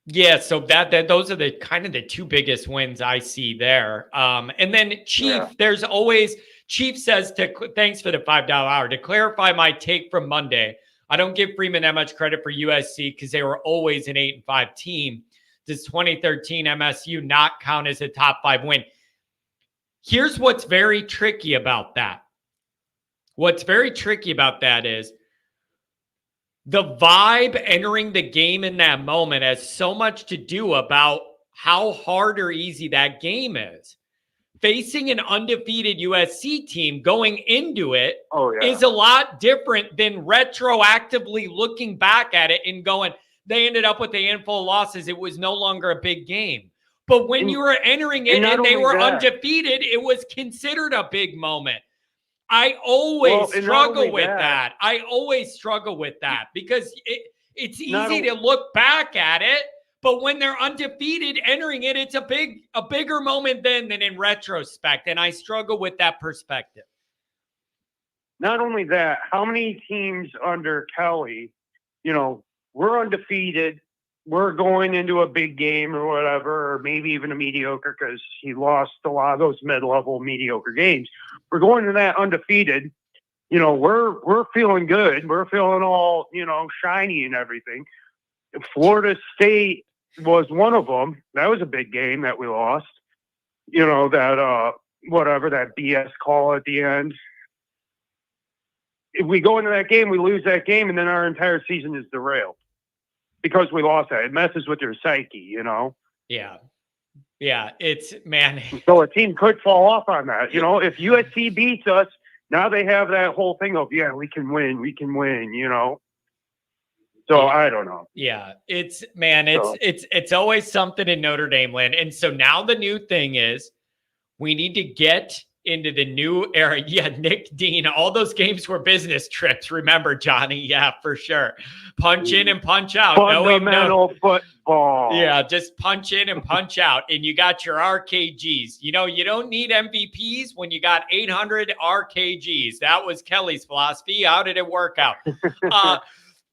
Yeah, so those are the kind of the two biggest wins I see there. And then Chief, there's always Chief says thanks for the $5 hour. To clarify my take from Monday, I don't give Freeman that much credit for USC because they were always an 8-5 team. Does 2013 MSU not count as a top 5 win? Here's what's very tricky about that. What's very tricky about that is the vibe entering the game in that moment has so much to do about how hard or easy that game is. Facing an undefeated USC team going into it is a lot different than retroactively looking back at it and going, they ended up with a handful of losses. It was no longer a big game. But when you were entering it and they were undefeated, it was considered a big moment. I always struggle with that. I always struggle with that because it's easy to look back at it, but when they're undefeated entering it, it's a bigger moment than in retrospect. And I struggle with that perspective. Not only that, how many teams under Kelly, you know, we're undefeated, we're going into a big game or whatever, or maybe even a mediocre because he lost a lot of those mid-level mediocre games. We're going to that undefeated. You know, we're feeling good. We're feeling all, you know, shiny and everything. Florida State was one of them. That was a big game that we lost. You know, that that BS call at the end. If we go into that game, we lose that game, and then our entire season is derailed. Because we lost that. It messes with your psyche, you know? Yeah. Yeah, it's, man. So a team could fall off on that. You know, if USC beats us, now they have that whole thing of, we can win, you know? So I don't know. Yeah, it's always something in Notre Dame land. And so now the new thing is we need to get into the new era. Yeah, Nick Dean, all those games were business trips. Remember, Johnny? Yeah, for sure. Punch in and punch out. Fundamental football. Yeah, just punch in and punch out. And you got your RKGs. You know, you don't need MVPs when you got 800 RKGs. That was Kelly's philosophy. How did it work out?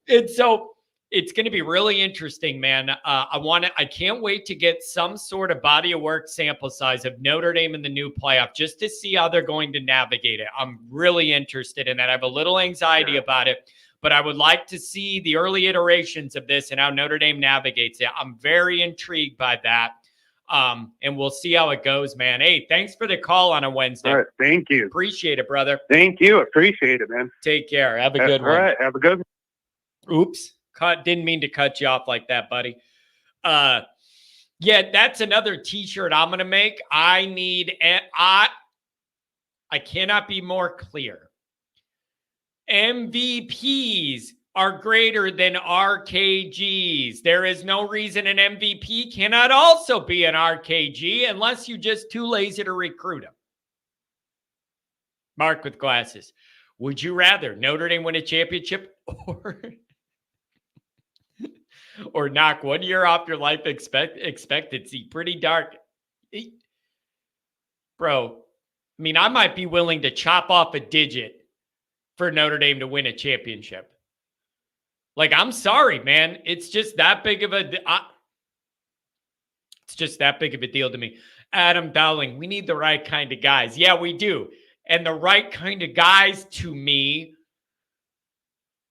And so it's going to be really interesting, man. I can't wait to get some sort of body of work sample size of Notre Dame in the new playoff just to see how they're going to navigate it. I'm really interested in that. I have a little anxiety about it, but I would like to see the early iterations of this and how Notre Dame navigates it. I'm very intrigued by that. And we'll see how it goes, man. Hey, thanks for the call on a Wednesday. All right, thank you. Appreciate it, brother. Thank you. Appreciate it, man. Take care. Have a good one. All right, have a good one. Oops. Didn't mean to cut you off like that, buddy. Yeah, that's another t-shirt I'm going to make. I cannot be more clear. MVPs are greater than RKGs. There is no reason an MVP cannot also be an RKG unless you're just too lazy to recruit him. Mark with glasses. Would you rather Notre Dame win a championship or knock 1 year off your life expectancy? Pretty dark. Bro, I mean, I might be willing to chop off a digit for Notre Dame to win a championship. Like, I'm sorry, man. It's just that big of a deal to me. Adam Dowling, we need the right kind of guys. Yeah, we do. And the right kind of guys to me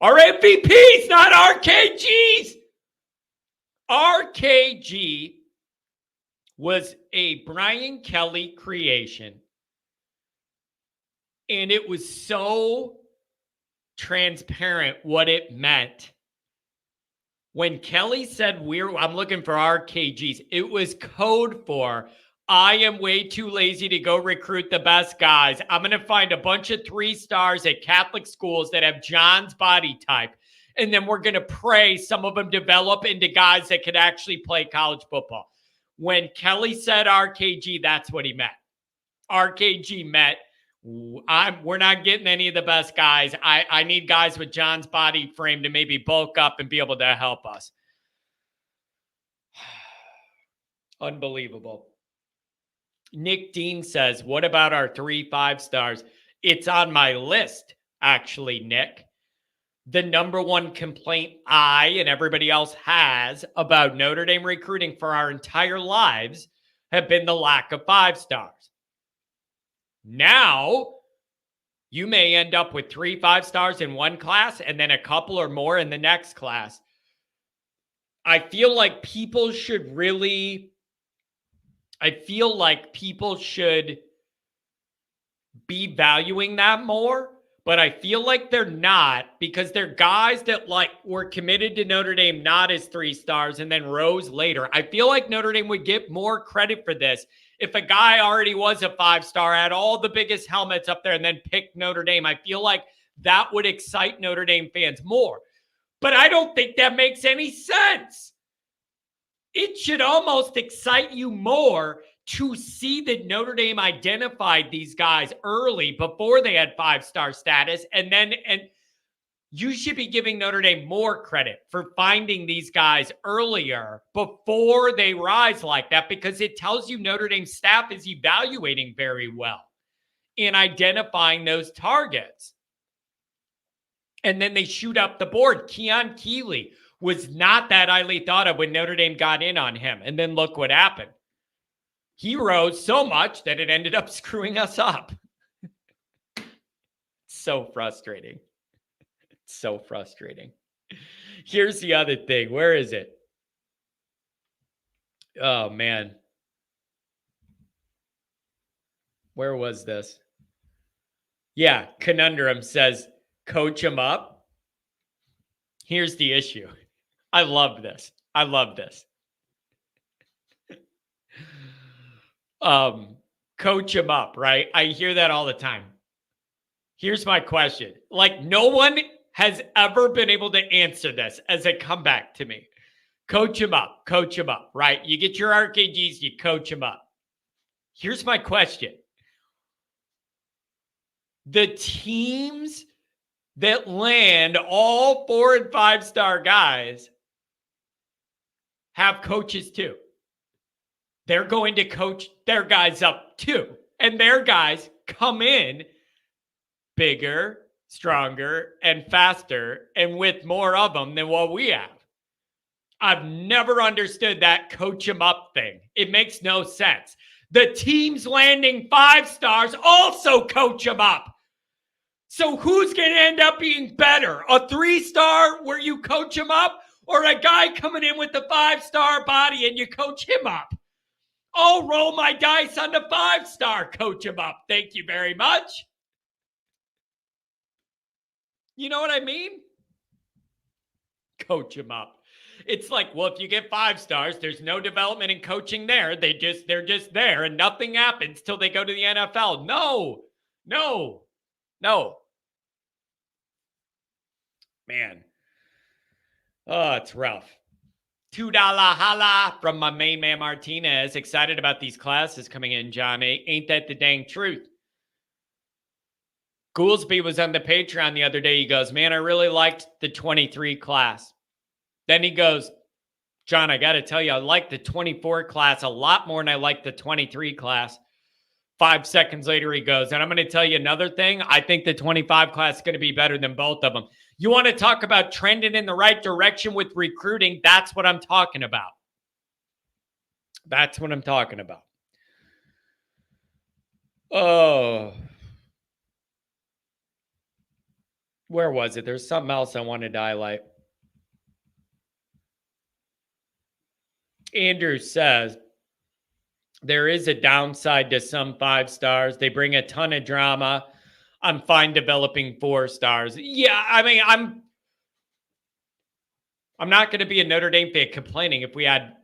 Our MVPs, not RKGs. RKG was a Brian Kelly creation. And it was so transparent what it meant. When Kelly said, I'm looking for RKGs, it was code for, I am way too lazy to go recruit the best guys. I'm going to find a bunch of 3 stars at Catholic schools that have John's body type. And then we're going to pray some of them develop into guys that could actually play college football. When Kelly said RKG, that's what he meant. RKG meant, we're not getting any of the best guys. I need guys with John's body frame to maybe bulk up and be able to help us. Unbelievable. Nick Dean says, what about our 3 5-stars? It's on my list, actually, Nick. The number one complaint I and everybody else has about Notre Dame recruiting for our entire lives have been the lack of 5-stars. Now, you may end up with 3 5-stars in one class and then a couple or more in the next class. I feel like people should be valuing that more, but I feel like they're not, because they're guys that were committed to Notre Dame not as 3 stars and then rose later. I feel like Notre Dame would get more credit for this if a guy already was a 5-star, had all the biggest helmets up there, and then picked Notre Dame. I feel like that would excite Notre Dame fans more. But I don't think that makes any sense. It should almost excite you more to see that Notre Dame identified these guys early before they had 5-star status. And you should be giving Notre Dame more credit for finding these guys earlier before they rise like that, because it tells you Notre Dame staff is evaluating very well in identifying those targets. And then they shoot up the board. Keon Keeley was not that highly thought of when Notre Dame got in on him. And then look what happened. He rose so much that it ended up screwing us up. So frustrating. So frustrating. Here's the other thing. Where is it? Oh, man. Where was this? Yeah, Conundrum says, coach him up. Here's the issue. I love this. Coach him up, right? I hear that all the time. Here's my question. No one has ever been able to answer this as a comeback to me. Coach him up, right? You get your RKGs, you coach him up. Here's my question. The teams that land all 4 and 5-star guys have coaches too. They're going to coach their guys up too. And their guys come in bigger, stronger, and faster, and with more of them than what we have. I've never understood that coach them up thing. It makes no sense. The teams landing 5-stars also coach them up. So who's going to end up being better? A 3-star where you coach him up, or a guy coming in with the 5-star body and you coach him up? I'll roll my dice on the 5-star, coach him up. Thank you very much. You know what I mean? Coach him up. It's like, well, if you get 5-stars, there's no development in coaching there. They're just there and nothing happens till they go to the NFL. No. Man. Oh, it's rough. $2 holla from my main man Martinez. Excited about these classes coming in, John. Ain't that the dang truth? Goolsby was on the Patreon the other day. He goes, man, I really liked the 23 class. Then he goes, John, I got to tell you, I like the 24 class a lot more than I like the 23 class. 5 seconds later, he goes, and I'm going to tell you another thing. I think the 25 class is going to be better than both of them. You want to talk about trending in the right direction with recruiting? That's what I'm talking about. Oh. Where was it? There's something else I wanted to highlight. Andrew says, there is a downside to some 5 stars. They bring a ton of drama. I'm fine developing 4 stars. Yeah, I mean, I'm not going to be a Notre Dame fan complaining if we had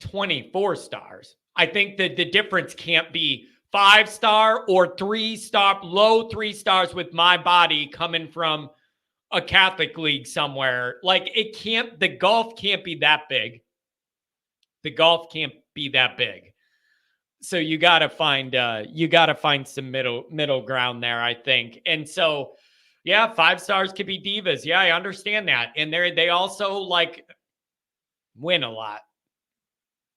24 stars. I think that the difference can't be 5-star or 3-star, low 3 stars with my body coming from a Catholic league somewhere. Like the gulf can't be that big. The gulf can't be that big. So you got to find some middle ground there, I think. And so, yeah, 5 stars could be divas. Yeah, I understand that. And they also like win a lot.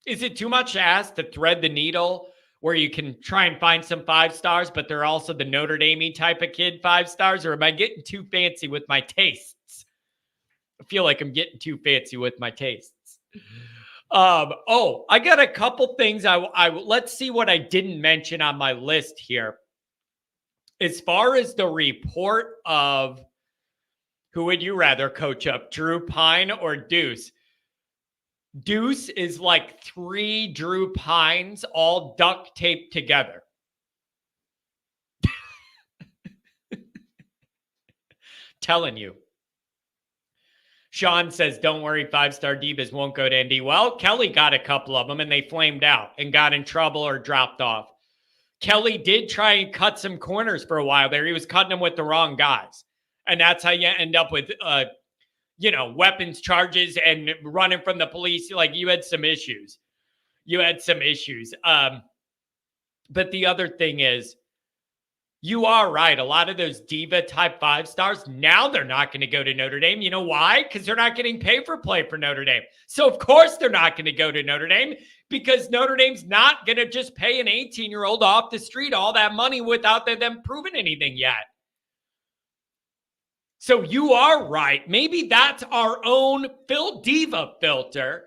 Is it too much to ask to thread the needle where you can try and find some 5 stars, but they're also the Notre Dame type of kid 5 stars? Or am I getting too fancy with my tastes? I feel like I'm getting too fancy with my tastes. I got a couple things. Let's see what I didn't mention on my list here. As far as the report of who would you rather coach up, Drew Pine or Deuce? Deuce is like 3 Drew Pines all duct taped together. Telling you. Sean says, don't worry, 5-star divas won't go to ND. Well, Kelly got a couple of them and they flamed out and got in trouble or dropped off. Kelly did try and cut some corners for a while there. He was cutting them with the wrong guys. And that's how you end up with, weapons charges and running from the police. Like you had some issues. But the other thing is, you are right. A lot of those diva type 5 stars, now they're not going to go to Notre Dame. You know why? Because they're not getting pay for play for Notre Dame. So of course they're not going to go to Notre Dame because Notre Dame's not going to just pay an 18-year-old off the street all that money without them proving anything yet. So you are right. Maybe that's our own diva filter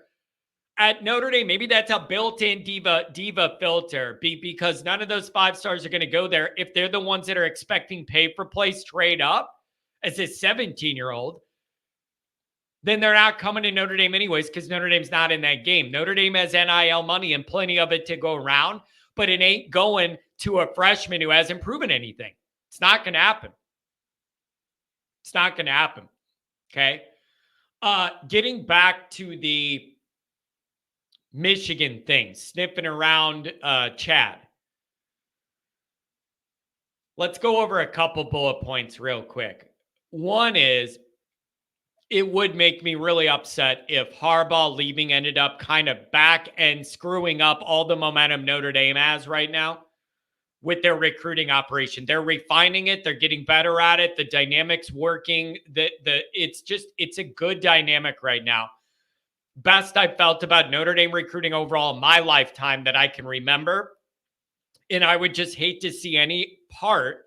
at Notre Dame. Maybe that's a built-in diva filter because none of those 5 stars are going to go there if they're the ones that are expecting pay for play straight up as a 17-year-old. Then they're not coming to Notre Dame anyways because Notre Dame's not in that game. Notre Dame has NIL money and plenty of it to go around, but it ain't going to a freshman who hasn't proven anything. It's not going to happen. It's not going to happen. Okay. Getting back to the Michigan thing, sniffing around Chad. Let's go over a couple bullet points real quick. One is, it would make me really upset if Harbaugh leaving ended up kind of back and screwing up all the momentum Notre Dame has right now with their recruiting operation. They're refining it. They're getting better at it. The dynamic's working. It's a good dynamic right now. Best I felt about Notre Dame recruiting overall in my lifetime that I can remember. And I would just hate to see any part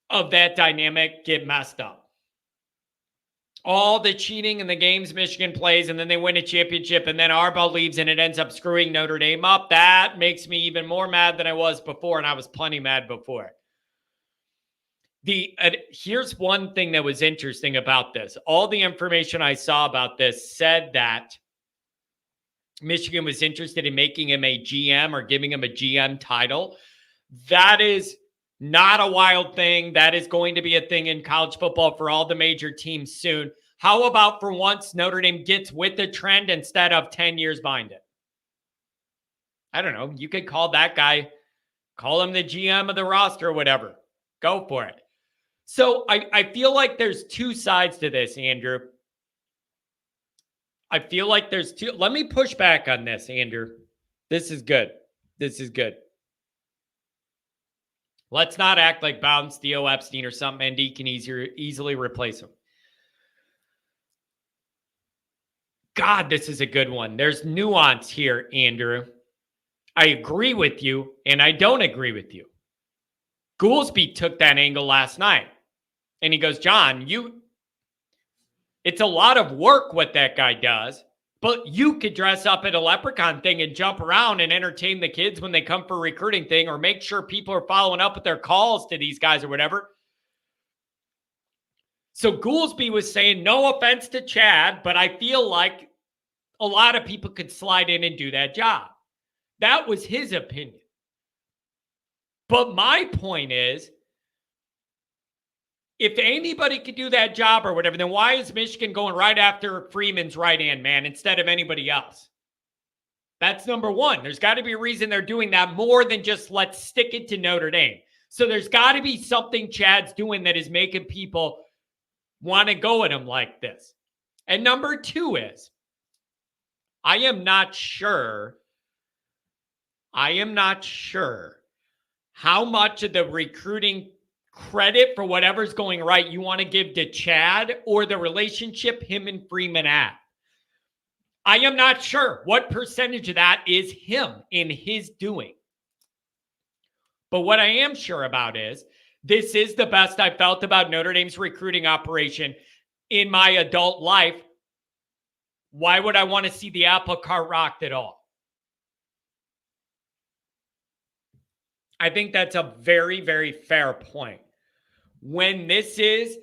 of that dynamic get messed up. All the cheating in the games Michigan plays, and then they win a championship, and then Harbaugh leaves and it ends up screwing Notre Dame up. That makes me even more mad than I was before, and I was plenty mad before. Here's one thing that was interesting about this. All the information I saw about this said that Michigan was interested in making him a GM or giving him a GM title. That is not a wild thing. That is going to be a thing in college football for all the major teams soon. How about for once Notre Dame gets with the trend instead of 10 years behind it? I don't know. You could call that guy, call him the GM of the roster or whatever. Go for it. So I feel like there's 2 sides to this, Andrew. I feel like there's 2. Let me push back on this, Andrew. This is good. Let's not act like Bowden, Theo Epstein or something. ND can easily replace him. God, this is a good one. There's nuance here, Andrew. I agree with you, and I don't agree with you. Goolsby took that angle last night. And he goes, John, it's a lot of work what that guy does, but you could dress up at a leprechaun thing and jump around and entertain the kids when they come for a recruiting thing or make sure people are following up with their calls to these guys or whatever. So Goolsby was saying, no offense to Chad, but I feel like a lot of people could slide in and do that job. That was his opinion. But my point is, if anybody could do that job or whatever, then why is Michigan going right after Freeman's right-hand man instead of anybody else? That's number one. There's got to be a reason they're doing that more than just let's stick it to Notre Dame. So there's got to be something Chad's doing that is making people want to go at him like this. And number two is, I am not sure how much of the recruiting credit for whatever's going right you want to give to Chad or the relationship him and Freeman have. I am not sure what percentage of that is him in his doing. But what I am sure about is this is the best I've felt about Notre Dame's recruiting operation in my adult life. Why would I want to see the apple cart rocked at all? I think that's a very, very fair point. When this is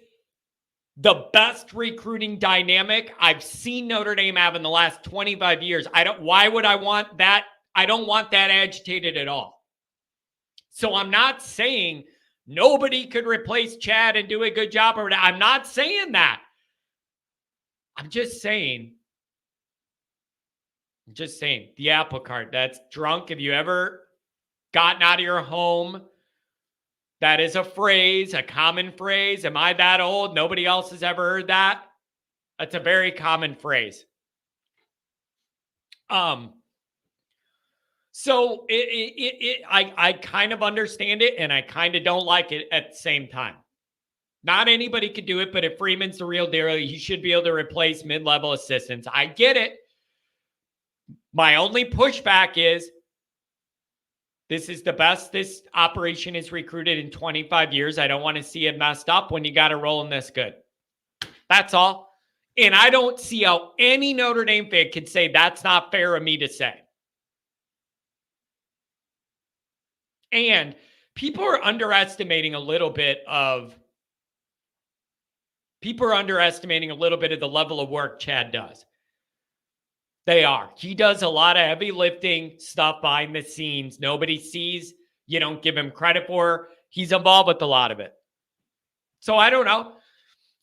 the best recruiting dynamic I've seen Notre Dame have in the last 25 years, why would I want that? I don't want that agitated at all. So I'm not saying nobody could replace Chad and do a good job. I'm not saying that. I'm just saying the apple cart. That's drunk. Have you ever gotten out of your home? That is a phrase, a common phrase. Am I that old? Nobody else has ever heard that? That's a very common phrase. So I kind of understand it and I kind of don't like it at the same time. Not anybody could do it, but if Freeman's the real deal, he should be able to replace mid-level assistants. I get it. My only pushback is this is the best this operation is recruited in 25 years. I don't want to see it messed up when you got it rolling this good. That's all. And I don't see how any Notre Dame fan could say that's not fair of me to say. And people are underestimating a little bit of the level of work Chad does. They are. He does a lot of heavy lifting stuff behind the scenes. Nobody sees. You don't give him credit for. He's involved with a lot of it. So I don't know.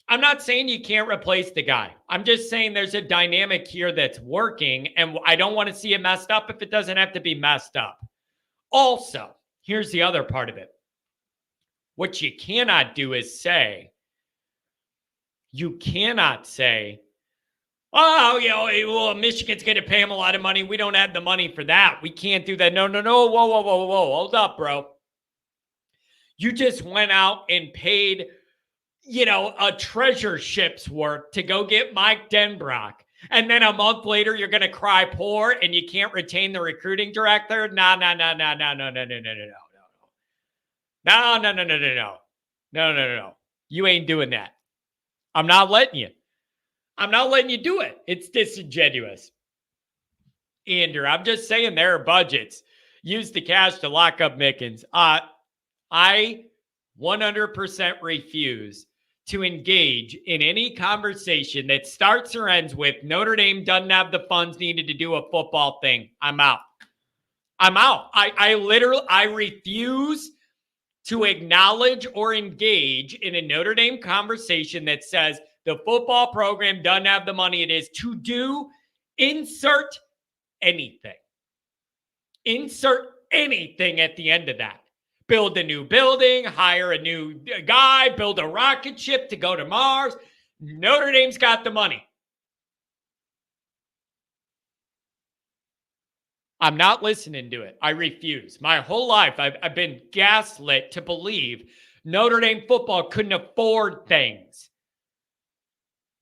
I'm not saying you can't replace the guy. I'm just saying there's a dynamic here that's working, and I don't want to see it messed up if it doesn't have to be messed up. Also, here's the other part of it. What you cannot do is say, oh, well, Michigan's going to pay him a lot of money. We don't have the money for that. We can't do that. No. Whoa. Hold up, bro. You just went out and paid, a treasure ship's worth to go get Mike Denbrock. And then a month later, you're going to cry poor and you can't retain the recruiting director? No. You ain't doing that. I'm not letting you. I'm not letting you do it. It's disingenuous. Andrew, I'm just saying there are budgets. Use the cash to lock up Mickens. I 100% refuse to engage in any conversation that starts or ends with Notre Dame doesn't have the funds needed to do a football thing. I'm out. I refuse to acknowledge or engage in a Notre Dame conversation that says the football program doesn't have the money it is to do insert anything. Insert anything at the end of that. Build a new building, hire a new guy, build a rocket ship to go to Mars. Notre Dame's got the money. I'm not listening to it. I refuse. My whole life, I've been gaslit to believe Notre Dame football couldn't afford things.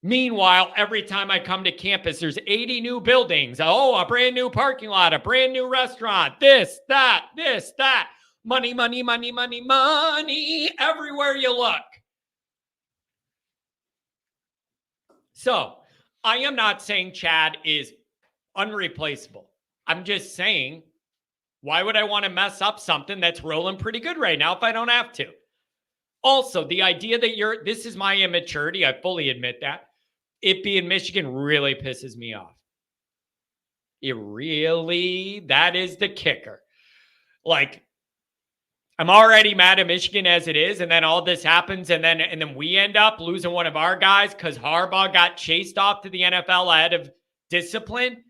Meanwhile, every time I come to campus, there's 80 new buildings. Oh, a brand new parking lot, a brand new restaurant, this, that. Money, everywhere you look. So, I am not saying Chad is unreplaceable. I'm just saying, why would I want to mess up something that's rolling pretty good right now if I don't have to? Also, the idea that this is my immaturity, I fully admit that. It being Michigan really pisses me off. That is the kicker. Like, I'm already mad at Michigan as it is, and then all this happens, and then we end up losing one of our guys because Harbaugh got chased off to the NFL ahead of discipline.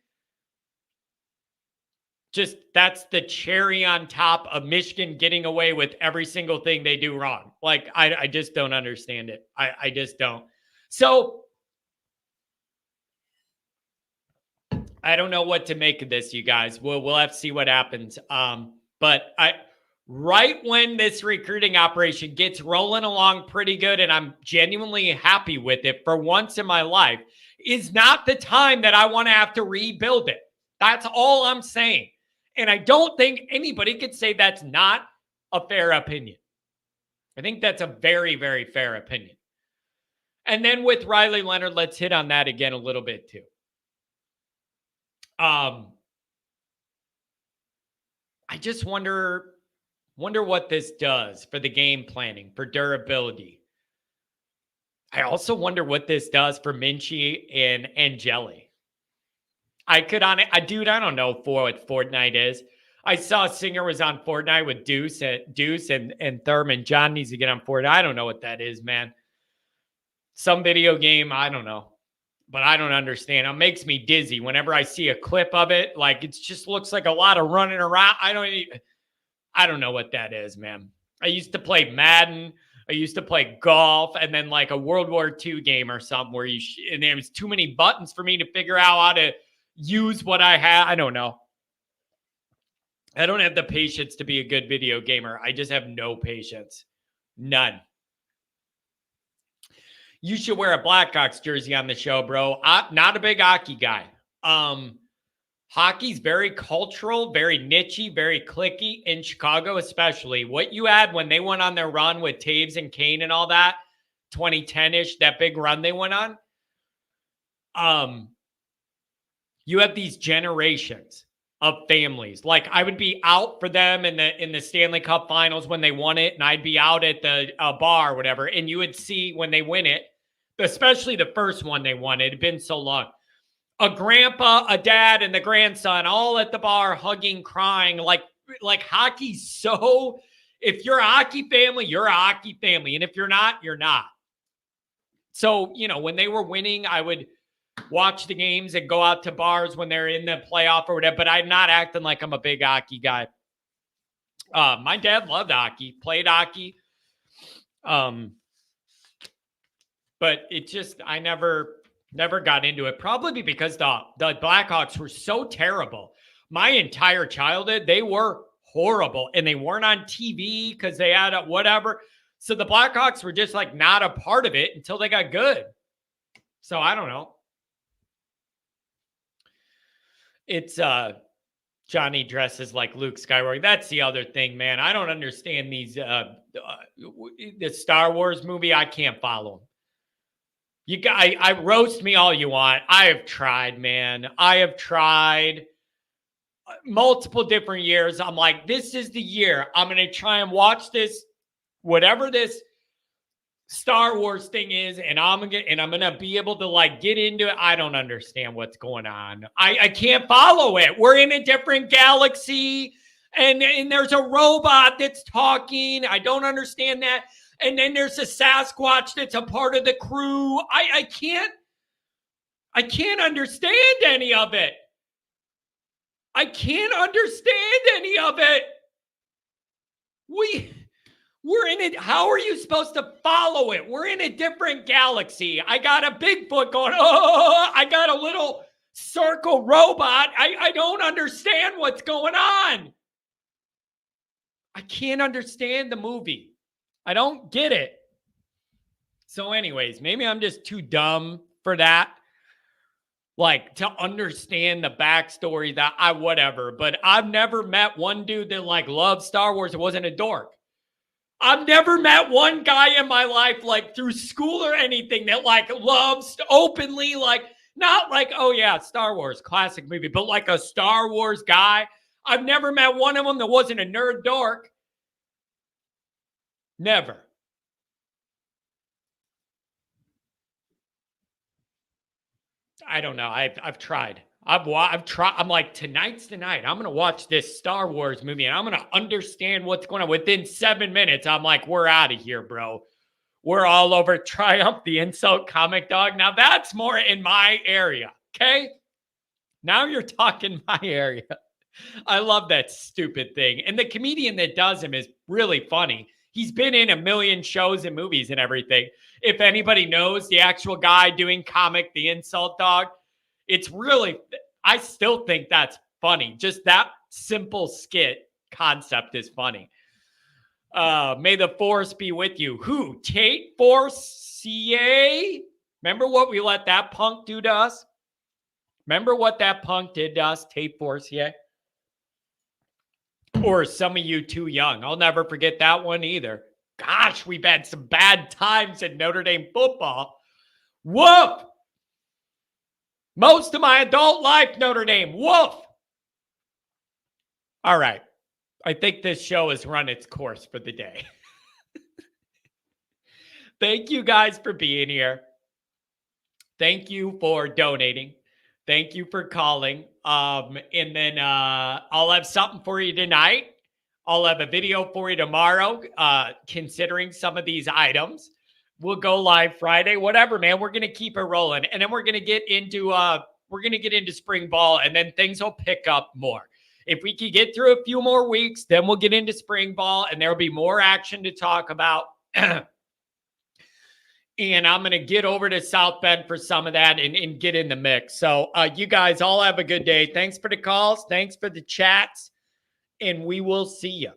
Just that's the cherry on top of Michigan getting away with every single thing they do wrong. Like, I just don't understand it. I just don't. So I don't know what to make of this, you guys. We'll have to see what happens. But right when this recruiting operation gets rolling along pretty good, and I'm genuinely happy with it for once in my life, is not the time that I want to have to rebuild it. That's all I'm saying. And I don't think anybody could say that's not a fair opinion. I think that's a very, very fair opinion. And then with Riley Leonard, let's hit on that again a little bit too. I just wonder what this does for the game planning, for durability. I also wonder what this does for Minchie and Jelly. I don't know what Fortnite is. I saw Singer was on Fortnite with Deuce and Thurman. John needs to get on Fortnite. I don't know what that is, man. Some video game, I don't know. But I don't understand. It makes me dizzy whenever I see a clip of it. Like, it just looks like a lot of running around. I don't know what that is, man. I used to play Madden. I used to play golf, and then like a World War II game or something where and there was too many buttons for me to figure out how to use what I had. I don't know. I don't have the patience to be a good video gamer. I just have no patience. None. You should wear a Blackhawks jersey on the show, bro. I'm not a big hockey guy. Hockey's very cultural, very nichey, very cliquey in Chicago, especially. What you had when they went on their run with Taves and Kane and all that, 2010-ish, that big run they went on. You have these generations of families. Like, I would be out for them in the Stanley Cup Finals when they won it, and I'd be out at the bar or whatever, and you would see when they win it, especially the first one they won, it had been so long, a grandpa, a dad, and the grandson all at the bar hugging, crying. Like hockey's so, if you're a hockey family, you're a hockey family, and if you're not, you're not. So, when they were winning, I would watch the games and go out to bars when they're in the playoff or whatever, but I'm not acting like I'm a big hockey guy. My dad loved hockey, played hockey. But it just, I never got into it, probably because the Blackhawks were so terrible. My entire childhood, they were horrible, and they weren't on TV because they had whatever. So the Blackhawks were just like not a part of it until they got good. So I don't know. It's Johnny dresses like Luke Skywalker. That's the other thing, man. I don't understand these the Star Wars movie. I can't follow them. I roast me all you want. I have tried, man. I have tried multiple different years. I'm like, this is the year. I'm going to try and watch this, whatever this Star Wars thing is, and I'm gonna be able to like get into it. I don't understand what's going on. I can't follow it. We're in a different galaxy, and there's a robot that's talking. I don't understand that. And then there's a Sasquatch that's a part of the crew. I can't understand any of it. I can't understand any of it. We're in it. How are you supposed to follow it? We're in a different galaxy. I got a Bigfoot going, oh, I got a little circle robot. I don't understand what's going on. I can't understand the movie. I don't get it. So anyways, maybe I'm just too dumb for that. Like, to understand the backstory, whatever. But I've never met one dude that like loved Star Wars. It wasn't a dork. I've never met one guy in my life, like through school or anything, that like loves openly, like, not like, oh yeah, Star Wars, classic movie, but like a Star Wars guy. I've never met one of them that wasn't a nerd dork. Never. I don't know. I've tried. I've tried. I'm like, tonight's the night. I'm going to watch this Star Wars movie and I'm going to understand what's going on. Within 7 minutes, I'm like, we're out of here, bro. We're all over Triumph, the insult comic dog. Now that's more in my area. Okay. Now you're talking my area. I love that stupid thing. And the comedian that does him is really funny. He's been in a million shows and movies and everything. If anybody knows the actual guy doing comic, the insult dog, it's really, I still think that's funny. Just that simple skit concept is funny. May the force be with you. Who? Tate Forcier? Remember what we let that punk do to us? Remember what that punk did to us, Tate Forcier? Or some of you too young. I'll never forget that one either. Gosh, we've had some bad times in Notre Dame football. Woof! Most of my adult life, Notre Dame. Woof! All right. I think this show has run its course for the day. Thank you guys for being here. Thank you for donating. Thank you for calling. And then I'll have something for you tonight. I'll have a video for you tomorrow, considering some of these items. We'll go live Friday, whatever, man. We're going to keep it rolling. And then we're going to get into spring ball, and then things will pick up more. If we can get through a few more weeks, then we'll get into spring ball, and there'll be more action to talk about. And I'm going to get over to South Bend for some of that and get in the mix. So you guys all have a good day. Thanks for the calls. Thanks for the chats. And we will see you.